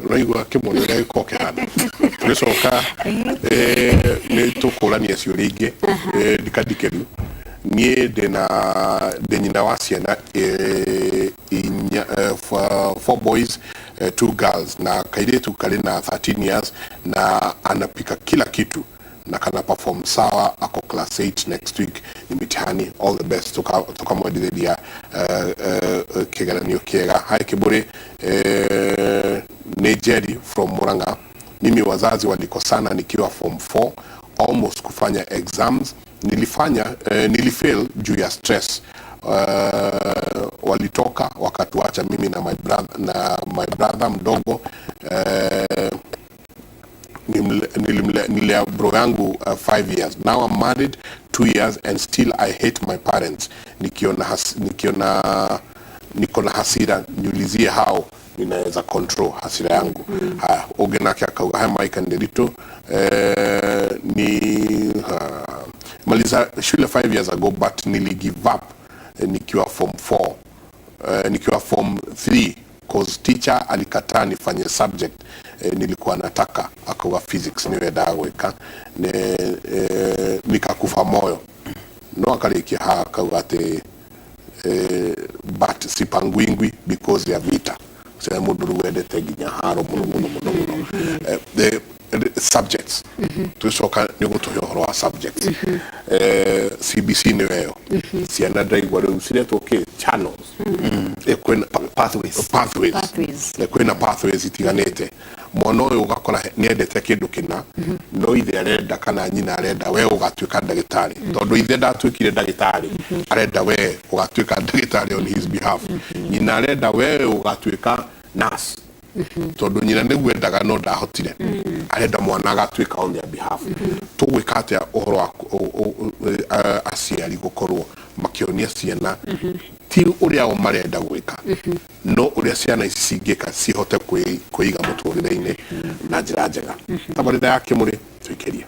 raigua kimonera ikoke hana tugicoka ni tukurania ciuria ingi ndikandikeru nie ndi nyina wa ciana 4 boys 2 girls na kairetu kari na 13 years na anapika kila kitu na kana perform sawa ako class 8 next week ni mitihani all the best toka mwendithia kigeranio kiega hai kiburi ni Jerry from Murang'a mimi wazazi walikosana nikiwa form 4 almost kufanya exams nilifail juu ya stress. Walitoka wakatuacha mimi na my brother mdogo. Nililea bro yangu 5 years. Now I'm married 2 years and still I hate my parents. Niko na hasira, niulizie how ninaweza control hasira yangu. Haya, Ogenake akauga haya Mike Nderito. Maliza shule 5 years ago, but nili give up nikiwa form 4, nikiwa form 3 cause teacher alikataa nifanye subject nilikuwa nataka, akawa physics niwe daweka nikakufa moyo. No akalikia akawa ate but sipangwingwi because ya vita. Sasa muduru wedete ginya haro muno the subjects tusoka nigutuhoro subjects CBC niweyo siana drive wale usire toke channels ekwena pathways ekwena pathways itiganete mono ugakora niendete kindu kina no ithe arenda kana nyina arenda we ugatuika ndagitari tondu ithe ndatwikire ndagitari arenda we ugatuika ndagitari on his behalf nyina arenda we ugatuika nurse tondu nyina niguo endaga no ndahotire arenda mwana agatuika on their behalf. Tugwikate ohoro aciari gukorwo makionia ciana ti uria o marenda gwika no uria ciana ici cingika cihote kuiga muturire-ini na njira njega. Tabarira yake muri twikeria.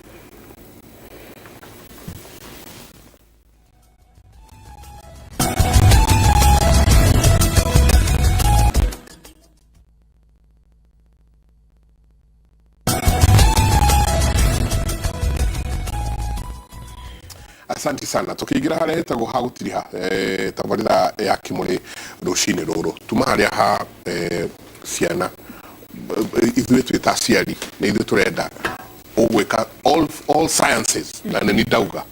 Asante sana. Tukigira haria hetagwo ha gutiriha tabarira yake muri rucini ruru tuma haria ha ciana ithuĩ twĩta aciari nĩ ithuĩ tũrenda ũgwĩka all sciences na nĩ ndauga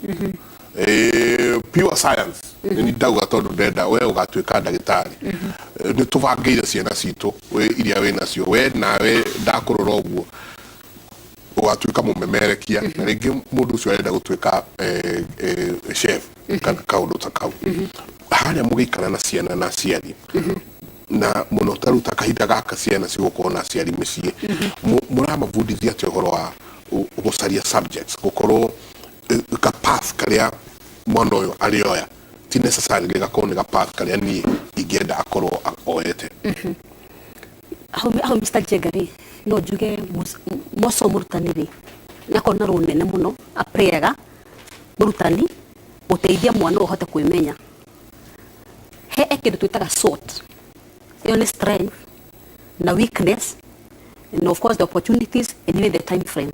pure science nĩ ndauga tondũ ndenda we ũgatuĩka ndagĩtarĩ. Nĩ tũbangĩire ciana citũ we iria wĩ nacio we nawe ndakũrora ũguo ugatuika mumemerekia na ringi mundu ucio arenda gutuika chef kana kaundu ta kau haria mugikana na ciana na aciari na muno taruta kahinda gaka ciana cigukorwo na aciari micii muramabundithia ati uhoro wa gucaria subjects gukorwo ka path karia mwana uyu arioya ti necessary gakorwo ni ga path karia ni ingenda akorwo oete. How Mr. Jegari no juge moso murutani nakona runene muno apreaga murutani uteithia mwana uhote kwimenya he ekindu twitaga SWOT, your strength na weakness and of course the opportunities and even the time frame.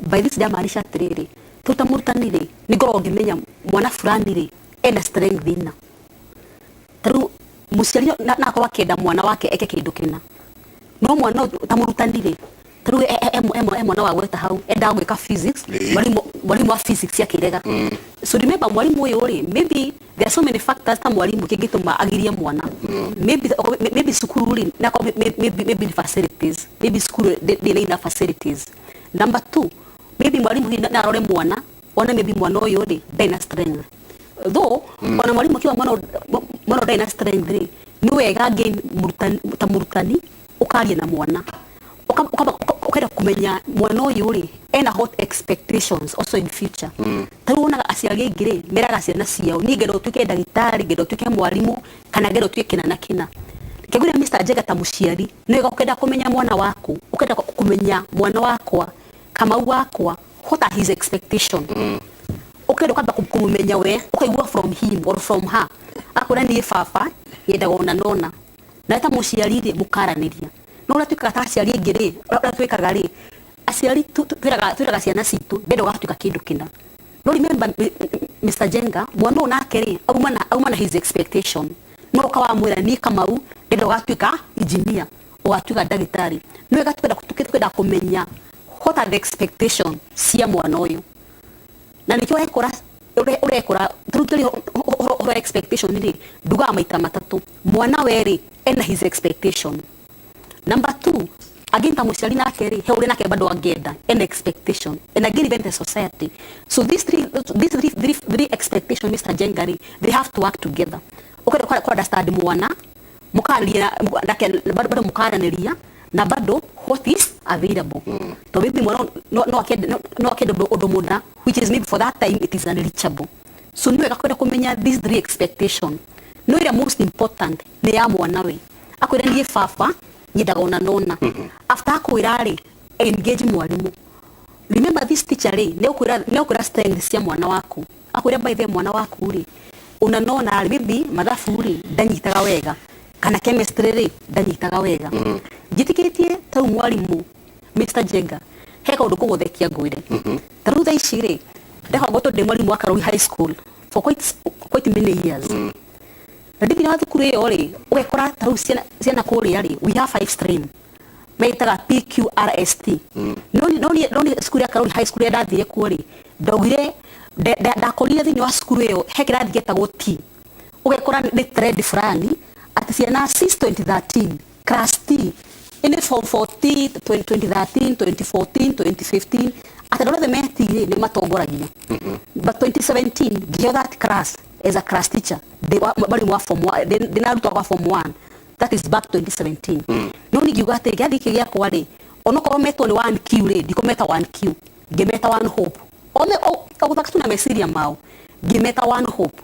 By this jamaanisha atiriri tutamurutani ni ngoro ngimenya mwana fulani ri ena strength ina taru musiari na kwa kenda mwana wake eke kindu kina no mwana tamurutanire taru mwana wa gweta hau enda gwika physics mwalimu wa physics yakirega. So remember mwalimu uyu ri maybe there are so many factors ta mwalimu kingituma agirie mwana maybe sukuru ri na maybe facilities maybe school they ina facilities. Number 2 maybe mwalimu na arore mwana ona maybe mwana uyu ri dina strength though ona mwalimu kiwa mwana dina strength ri ni wega gain murutani ukaria na mwana ukenda kumenya mwana uyu ri ena hot expectations also in future. Taruna aciari ingire meraga ciana ciao ni ngero tuike ndagitari ngero tuike mwalimu kana ngero tuike kina na kina kegura Mr. Jega ta muciari ni ukenda kumenya mwana waku ukenda kumenya mwana wakwa kama wakwa what are his expectation ukenda kwamba kumumenya we ukaigua from him or from her akora ni fafa yenda gona nona na ta muciari ri mukaraniria no ratuika ta aciari ingire ratuika gari aciari twiraga ciana citu bendo gatuika kindu kina no remember Mr. Jenga mwana onake ri auma na his expectation no kawa mwira ni kamau bendo gatuika engineer o gatuika ndagitari no gatuika kumenya what are the expectation cia mwana uyu na nikyo ekora urekora turutiri ho expectation ni duga maita matatu mwana weri ena his expectation. Number 2 again tamuciari nake ri he uri nake bado agenda an expectation and again even the society. So these three expectation Mr. Jengari, they have to work together. Okay, kwa understand mwana mukaria nake bado mukaraniria na bado what is available. To maybe no akede odomona which is maybe for that time it is unreachable. So niwe kakwenda kumenya these three expectation. No ira most important ni ya mwana we. Akwira niye fafa nyedaga nona. After akwira ri engage mwalimu. Remember this teacher ri ne okura strength cia mwana waku. Akwira by the mwana waku ri unanona ri bibi mathabu ri ndanyitaga wega kana chemistry ri ndanyitaga wega. Jitikitie tau mwalimu Mr. Jenga heka undu kuguthekia ngwire. Taru tha ici ri ndeka goto de mwalimu wa Karuri High School for quite many years. Radithi na thukuru iyo ri ugekora taru ciana kuria ri we have 5 stream metaga PQRST. Noni school ya Karuri High School ya ndathie ku ri ndogire ndakorire thini wa school iyo hekira thigetago T. Ugekora ni thread fulani ati ciana 2013 class T in form 14 2013 2014 2015 atadora the metire ni matongoragia. But 2017 give that class as a class teacher they were form 1 they now talk form 1 that is back 2017. Noni gigate gadi kigia kwa ri onoko meto ni 1Q ri dikometa 1Q gemeta 1 hope one otakatu na mesiria mao gemeta 1 hope.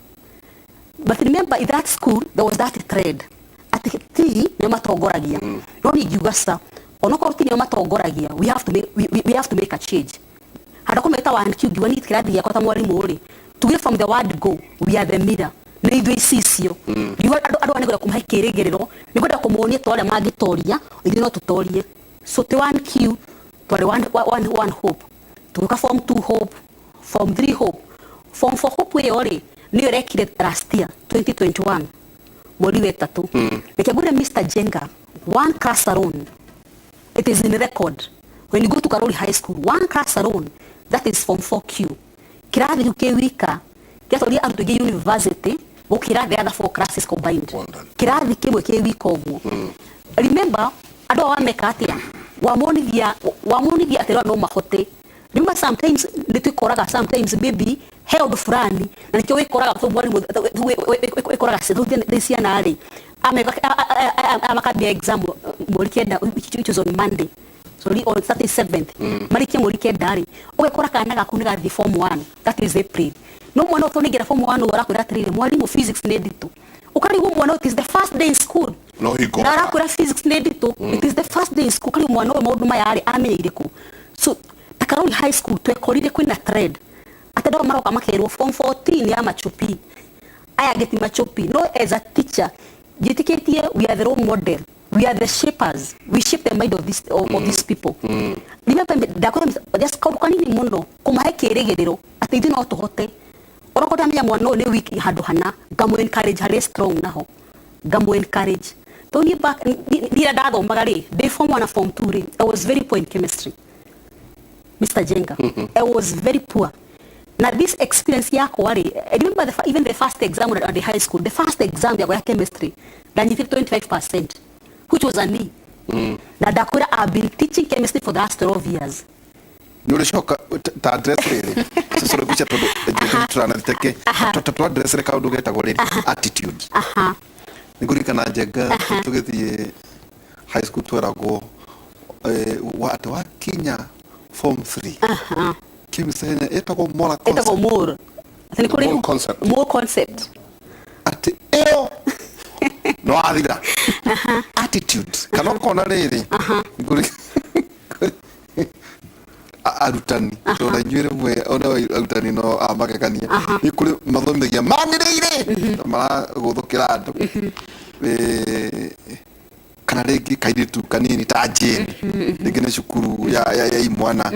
But remember in that school there was that thread at T ni matongoragia. Noni gigasa onoko ti ni matongoragia we have to make a change. Hada kometa 1Q giwani kiradi ya kwa mwalimu uri to get from the word go we are the middle na idwe sisio you ado ane kuma hekeregerero nigoda kumuonia tole magitoria ili no tutorie. So the 1Q tole one hope tuka form 2 hope form 3 hope form 4 hope we ori ni rekire last year 2021 mwezi wa 3 nikagura Mr. Jenga one class alone it is in record when you go to Karuri High School one class alone that is form 4Q kirathi ukewika kiathori arutuge university ukirathi other 4 classes combined kirathi kimwe kewika ogwo. Remember ado wa mekatia wamonithia atero no mahote. Remember sometimes nitukoraga sometimes baby held fulani na nikyo wikoraga kwa mwalimu wikoraga sedutia na ali amekabia exam molikienda which was on Monday so on 37th marikia molikienda ali ugekora kana gakuniga the form 1 that is April no mwana utonigera form 1 ora kwira trire mwalimu physics nedito ukari go mwana it is the first day in school no he go na kwira physics nedito it is the first day in school kali mwana maundu mayari amenyireko. So Karuri High School twekorire kwina thread atado maroka makerwo form 14 ya machupi aya geti machupi no as a teacher jitiketie we are the role model we are the shapers we shape the mind of these people. Remember dakora just kanini muno kumahekeregerero atidi no tuhote orokota mya mwana ne week hado hana gamu encourage hale strong naho gamu encourage toni back dira dado magari they form 1 form 2 I was very poor in chemistry Mr. Jenga. I was very poor. Now this experience yako wari, I remember even the first exam at the high school, the first exam ya chemistry, then you 25%, which was a knee. Now dakura I've been teaching chemistry for the last 12 years. Nule shoka ta address really. Sasa kucha todo trana teke. To address reka udugeta gole attitude. Nigurika na Jenga tugethie high school twarago watu wa Kenya form 3 kimisenya etako more concept ati eo no adira attitude kana kona riri nguri arutani to da nyure mwe ona arutani no amakakania ikuri mathomithagia manirire mara guthukira andu kana regi kaiditu kanini ta jeni ngene shukuru ya imwana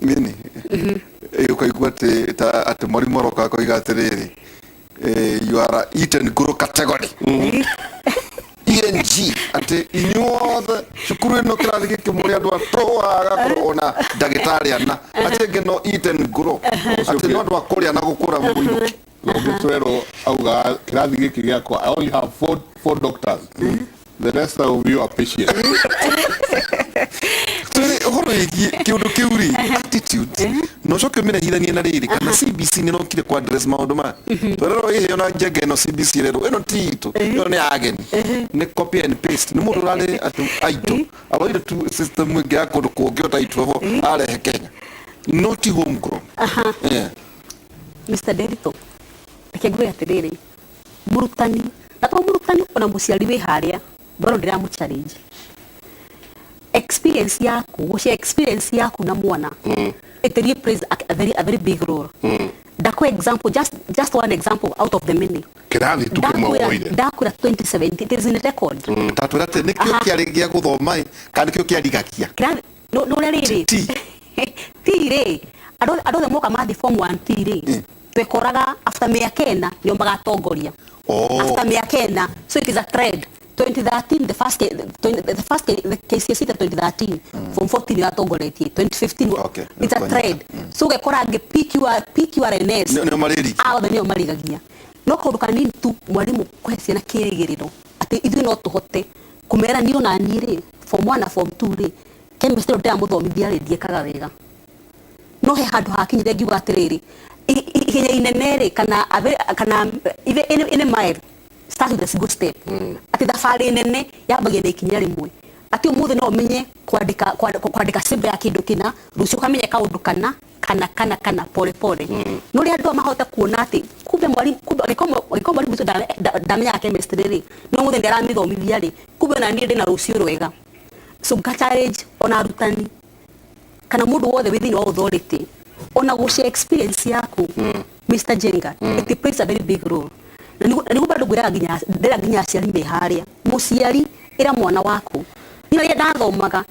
mini ukaigua ati mwalimu roka koiga atiriri you are eaten guru category ENG ati inyuothe cukuru ino kirathi giki muri andu atoaga korona ndagitari ana ati ngeno eaten guru ati no andu akuria na gukura muinuki Logitwero auga kirathi giki giakwa I only have four doctors The rest of you are patient. Horo kiundu kiuri attitude no coke mena hirania na riri kana CBC ni no kire kwa address maundu ma torero ihe ona njege no CBC rero eno tito no ni ageni ni copy and paste ni mundu rale atu aito aloire tu system ngi akondo kuongeota itu vo arehe Kenya not homegrown. Mr. Derito akegwe atiriri murutani na to murutani ona muciari we haria baro ndira mu challenge experience yaku na mwana it really plays a very big role. Dako example, just one example out of the many. Kirani tuke mawoide. Dako 2017 it is in the record. Tatwira te nikyo kiarigia guthoma kandi kyo kiarigakia. Kirani no riri. Tire ado the moka mathi form 1 tire. Twekoraga after meyakena nyo magatongoria. After meyakena, so it is a trend. 2013 the first KCSE 2013 from 14 yatongoretie 2015 okay, it's a trade so gekora ge PQRNS no mariri nio marigagia no kaundu kanini tu mwalimu kwesi na kirigiriro ati ithu no tuhote kumera nio na nire form 1 na form 2 ri chemistry ndia muthomithia ri ndiekaga wega no he handu hakinyire ngiuga atiriri ihenya inenere kana even in mile start with a good step. Ati thabari nene yambagia na ikinya rimwe. Ati umuthi no menye kwandika simba ya kindu kina rucio kamenye kaundu kana pole. No ri andu mahota kuona ati kumbe mwalimu alikuwa mwalimu ndamenya chemistry ri no muthi ndira mithomithia ri kumbe na nie ndina rucio rwega. So challenge ona arutani kana mundu wothe within all authority ona gushare experience yaku Mr. Jenga it plays a very big role. Niku bado gwira ginya aciari me haria muciari ira mwana waku ina ria ndathomaga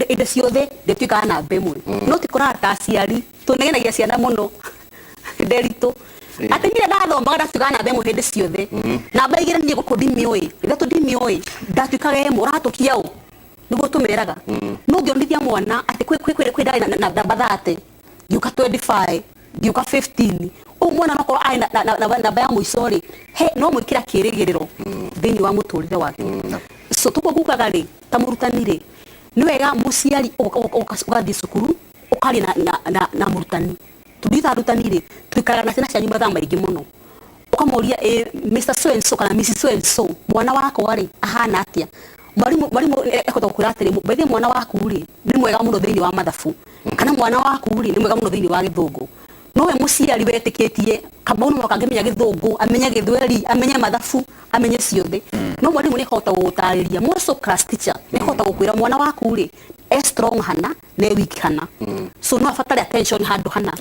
indo ciothe ndituika na mbemwe no tikora ta aciari tunegenagia ciana muno Derito ati ngira ndathomaga ndatuika na mbemwe hindi ciothe na mbaigire ni gukudimioi ira tudimioi ndatuika ge muratukia u nigo tumeraga no ngionithia mwana ati kwi dai na bathate giuka 25 giuka 15 mwana nako ai na baya muisori he no mwikira kirigiriro thini wa muturire wake so tuko kukaga ri tamurutanire ni wega muciari ugathi cukuru ukari na murutani tuditha rutanire twikara na ciana cianyu mathaa maingĩ muno ukamoria Mr. So and so kana Mrs. So and so mwana wako ari ahana atia mwalimu ekota kuratire bethe mwana waku ri ni mwega muno thini wa mathabu kana mwana waku ri ni mwega muno thini wa githungu nowe muciari wetiketie kabono wakangimenya githungu amenya githweri amenya mathabu amenya ciothe no mwalimu ni hota gutariria moso class teacher ni hota gukwira mwana waku ri strong hana ne weak hana so no afatari attention handu hana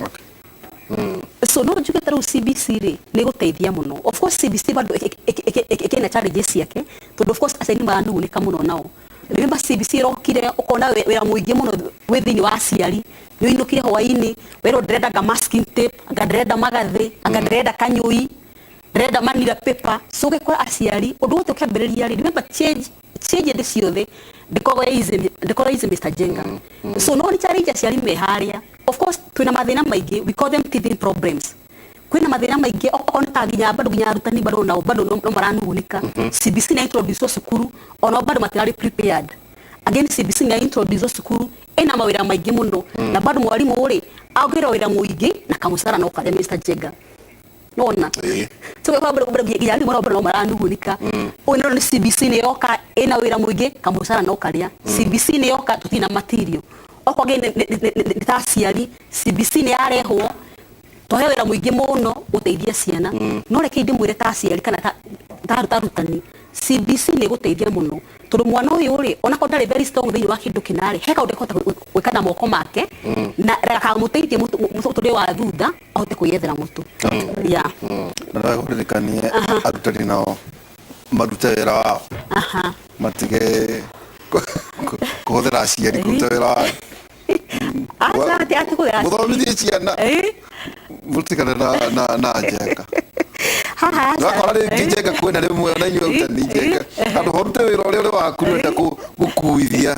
so no juke taru CBC ri ni guteithia muno of course CBC bado ekena challenges yake to of course aseni mandu ni kamuno nao remember CBC rokire ukona wera muingi muno withini wa ciari yo inukire hwaini wero dreda ga masking tape aga dreda magathi aga dreda kanyui dreda manira paper so ge kwa aciari undu wote ukambiriria ri remember change the ciothe decoraism Mr. Jenga so no ni challenge aciari me haria of course twina mathina maingi we call them teething problems kwina mathina maingi okona taginya bado ginya rutani bado no maranugunika CBC na introduce cukuru ona bado material prepared again CBC na introduce cukuru ena mawira maingi muno na bado mwalimu uri agira wira muingi na kamusara no kale Mr. Jenga nona so kwa bado ginya rimwe bado no maranugunika ono ni CBC ne yoka ena wira muingi kamusara no kale CBC ne yoka tutina material okwa gene nitaciari CBC ne arehwo tohewera muingi muno uteithia ciana no reke ndimwire taciari kana tarutani CBC ni guteithia muno tondu mwana uyu ri ona ko ndari very strong thini wa kindu kinari heka udekota gwikana moko make na rakamuteithia mutu wa thutha ahote kuyethera mutu ya na guririkanie arutani nao marute wira wao matige kuhuthira aciari kuruta wira wao ati kuya muthomithie ciana mutikana na Jenga nakora ri Jenga kwena rimwe na inyu utani Jenga andu horute wira uri waku nda gukuithia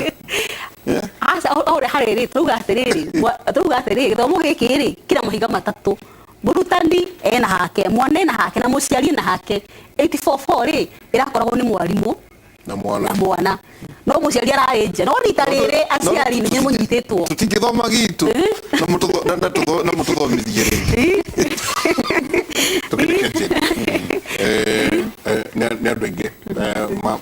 asa ore hariri tuga atiriri thomo gikiri kila mahiga matatu murutani ena hake mwana ena hake na muciari na hake 844 ri irakoragwo ni mwalimu na mwana no muciari araenja no ritarire aciari ni munyitetwo tutingithoma gitu na mututhomithie ne ndwenge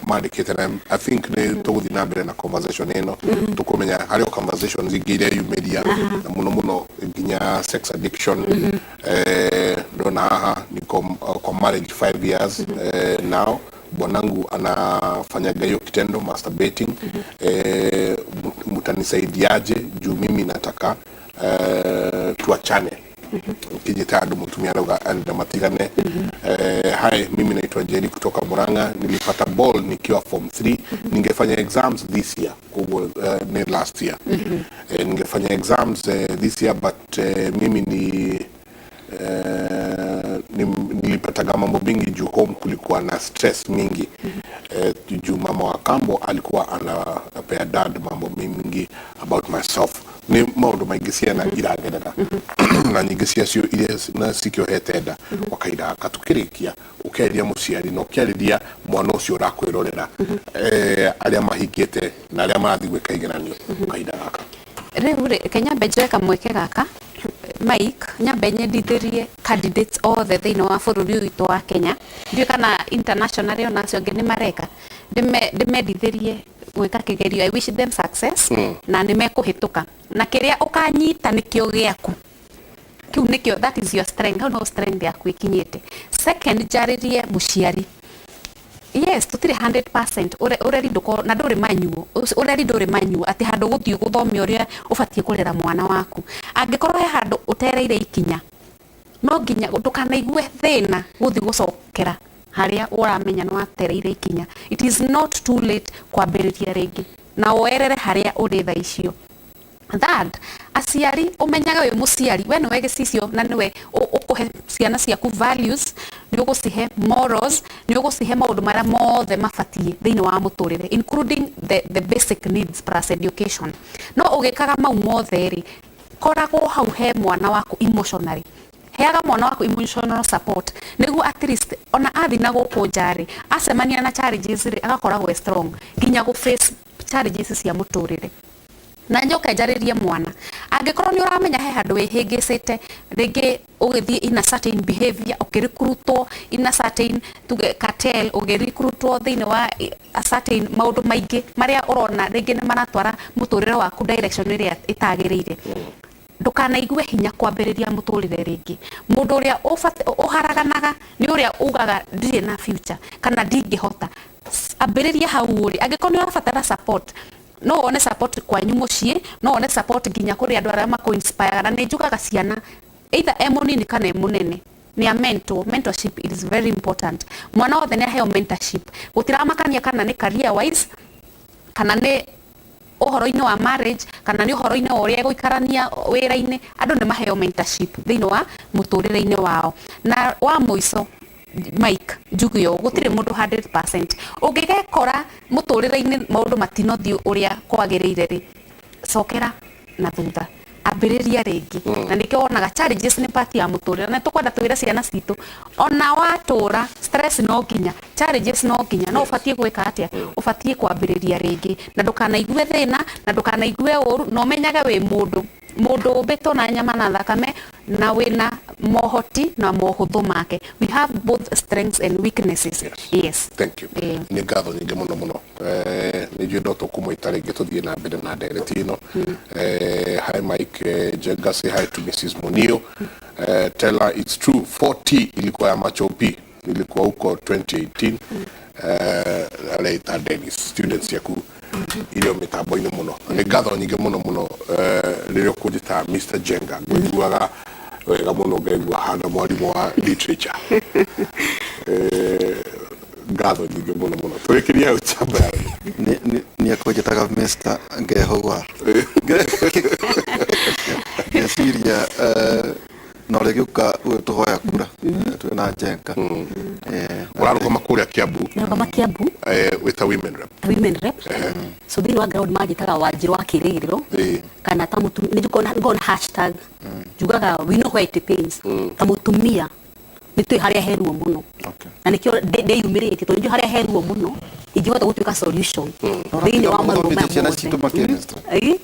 mandikite na I think ne tuguthi na mbere na conversation ino tukumenya hario conversations ingire yumedia na muno nginya sex addiction ndona haha niko kwa marriage 5 years now bwanangu anafanyaga hiyo kitendo masturbating mutanisaidiaje juu mimi nataka tuachane kijitadu mtumia roga anda matigane hai mimi naitwa Jerry kutoka Murang'a nilipata ball nikiwa form 3 ningefanya exams this year ni last year ningefanya exams this year but mimi nilipata mambo mingi juu home kulikuwa na stress mingi juu mama wa kambo alikuwa anapea dad mambo mingi about myself ni maundu maingisia na iragedera na nyingisia cio ile na sikio hetenda wakaida akatukirikia ukeria muciari no keria mwana ucio rakwirorera aria mahikite na aria mathi gwika igeranio kaida gaka riu Kenya bejeka mweke gaka Mike nyambe nyendithirie candidates othe thiini wa bururi witu wa Kenya ndio kana international onacio ngi ni mareka ndimendithirie gwika kigerio I wish them success na nimekuhituka na kiria ukanyita nikio giaku kiu nikio that is your strength no strength yaku ikinyite second jaririe muciari yes tutire 100% ureri nduko na nduri manyu ati handu guthii guthomia uria ubatie kurera mwana waku angikorwo he handu utereire ikinya no nginya ndukanaigwe thina guthii gucokera haria uramenya no atereire ikinya it is not too late kwambiriria ringi na werere haria uri tha icio that aciari umenyaga we muciari we niwe gicicio na niwe ukuhe ciana ciaku values ni ugucihe morals ni ugucihe maundu maria mothe mabatie thiini wa muturire including the basic needs plus education no ugikaga mau mothe ri koragwo hau he mwana waku emotionally heaga mwana waku emotional support niguo at least ona athi na guku njari acemania na challenges ri agakoragwo strong nginya gu face challenges cia muturire na njoka njaririe mwana angikorwo ni uramenya he handu wihingicite ringi ugithie in a certain behavior ukirikrutwo in a certain cartel ugirikrutwo thiini wa a certain maundu maingi maria urona ringi ni maratwara muturire waku direction iria itagirire ndukanaigwe hinya kwambiriria muturire ringi mundu uria uharaganaga ni uria ugaga ndire na future kana ndingihota ambiriria hau uri angikorwo ni urabatara support no one support kwa nyumucie no one support ginya kuri andu aria mako inspire na njugaga ciana either emunini kana emunene ni a mentorship it is very important mwana wothe ni aheo mentorship gutiramakania kana ni career wise kana ni uhoro-ini wa marriage kana ni uhoro-ini wa uria guikarania wira-ini andu ni maheo mentorship thiini wa muturire-ini wao na wa muico Mike njugio gutire mundu 100% ungigekora muturire-ini maundu matinothio uria kwagiriire ri cokera na thutha ambiriria ringi na nikio wonaga challenges ni part ya muturire na tukwenda twira ciana citu ona watura stress no nginya challenges no nginya no ubatie gwika atia ubatie kwambiriria ringi na ndukanaigwe thina na ndukanaigwe uru no menyaga we mundu beto na nyama na thakame na wina mohoti na mohuthu make we have both strengths and weaknesses yes thank you ni ngatho nyingi muno ni njundo tukumwita ringi tuthie na mbere na ndereti ino hi Mike Jenga say hi to Mrs. Munio tell her it's true 40 ilikuwa ya machopi ilikuwa huko 2018 later Dennis students yaku ile mitambo-ini muno ni ngatho nyingi muno ririo kujita Mr. Jenga nguaga wega muno ngegua hana mwarimu wa literature ngatho nyingi muno turikiria uchamba ni akujitaga Mr. ngehogwa ngeciria no regiuka tuhoya kura twina Jenga urarugama kuria Kiambu with a women rep so thini wa ground magitaga wanjiru wa kiririro kana ta mutumia ni gona hashtag jugaga we know where it pains ta mutumia nitu haria heruo muno na nikio de yumirite to nju haria heruo muno ingĩhota gũtuĩka solution thĩinĩ wa maũndũ maya mothe.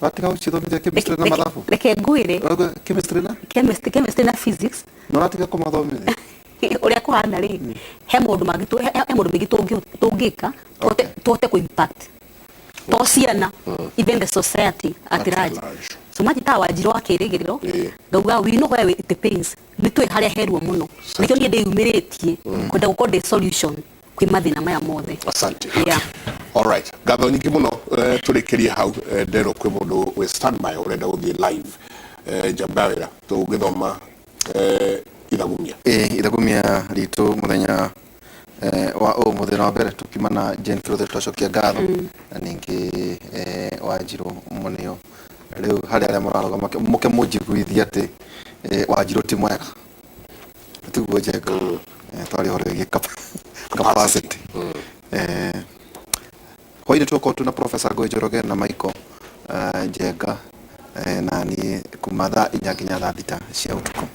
Watika ucithomithia chemistry na mathabu. Reke ngwĩre Chemistry na? Chemistry na physics. No watika kũmathomithia. Ũrĩa kũhana rĩ, he maũndũ mangĩ tũngĩka tũhote kũ-impact to ciana, even the society at large. So majita Wanjiru wa kĩrĩgĩrĩro ngauga we know where it pains, nĩ twĩ harĩa herwo mũno, nĩkĩo niĩ ndĩyumĩrĩtie kwenda gũkorwo ndĩ solution kwĩ mathĩna maya mothe. Asante. All right, ngatho nyingĩ mũno tũrĩkĩrie hau nderwo kwĩ mũndũ wĩ standby ũrenda gũthiĩ live njamba wĩra tũgĩthoma ithagumia ithagumia ritũ mũthenya wa mũthenya wa mbere tukimana Jane tũcokia ngatho na ningĩ Wanjiru mũneo rĩu harĩa arĩa mũrarogama mũke mũnjiguithie atĩ Wanjiru ti mwega tiguo njega twarĩ horo ĩgĩ capacity hwainĩ tũkorwo tuna Professor Njoroge na Michael Njenga na ni kuma thaa 4 nginya thaa 6 cia ũtukũ.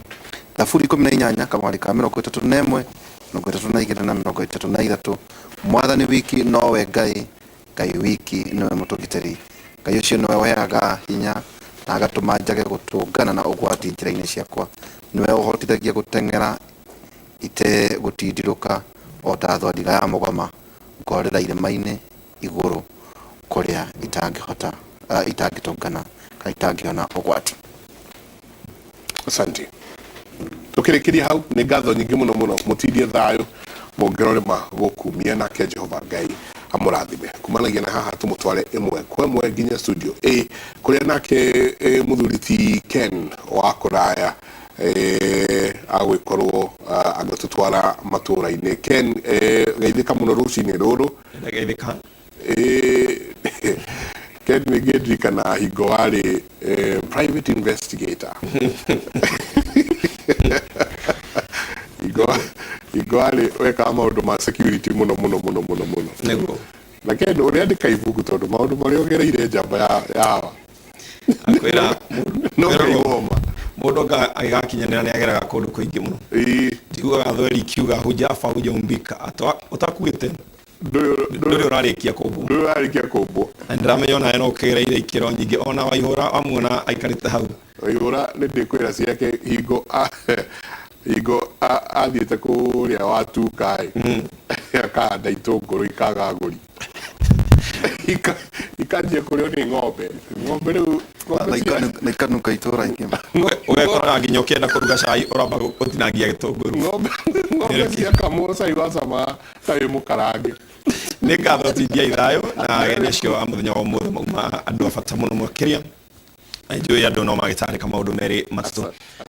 Thaburi 18 kamwari ka 31 32 na 33 mwathani wiki nowe Ngai wiki niwe mũtũgitĩri. Ngai ũcio niwe weaga hinya na agatũma njage gũtũngana na ũgwati njĩra-inĩ ciakwa. Niwe ũhotithagia gũteng'era gũtindirũka o ta thwariga ya mũgoma ngorera irĩma-inĩ igũrũ kũrĩa itangĩhota itangĩtũngana kana itangĩona ũgwati. Asante. Tukĩrĩkĩria hau nĩ ngatho nyingĩ mũno mũtindie thayũ mũngĩrorema gũkumia nake Jehova Ngai amũrathime. Kumanagia na haha tũmũtware ĩmwe kwa ĩmwe nginya studio A kũrĩa nake mũthuri ti Ken wa kũraya agũkorwo agĩtũtwara matũra-inĩ. Ken geithĩka mũno rũcinĩ rũrũ. Geithĩka. Ken nĩngĩndirikana hingo warĩ private investigator. Hingo warĩ wekaga maũndũ ma security mũno. Nĩguo. Na Ken ũrĩandĩka ibuku tondũ maũndũ marĩa ũgereire njamba yawa. Akwĩra no kaigoma. Mũndũ agakinyanĩra nĩ ageraga kũndũ kũingĩ mũno. Njiguaga thweri ikiuga hujafa hujaumbika ũtakuĩte ndũrĩ ũrarĩkia kũmbwo. Na ndĩramenya ona no ũkĩgereire ikĩro nyingĩ ona Waihũra amuona aikarĩte hau. Waihũra nĩ ndĩkwĩra ciake hingo athiĩte kũrĩa watuka akahanda itũngũrũ ikaga agũri ikanjia kũrĩo nĩ ng'ombe rĩu na ikanuka itũra ingĩ ũgekora nginya ũkĩenda kũruga cai ũramba gũtinangia gĩtũngũrũ. Ng'ombe ciakamwo cai wa cama ta wĩ mũkarange. Nĩ ngatho tindia ithayũ na ageni acio a mũthenya wa ũmũthĩ mauma andũ a bata mũno makĩria. Njũĩ andũ no magĩtarĩka maũndũ merĩ matatũ.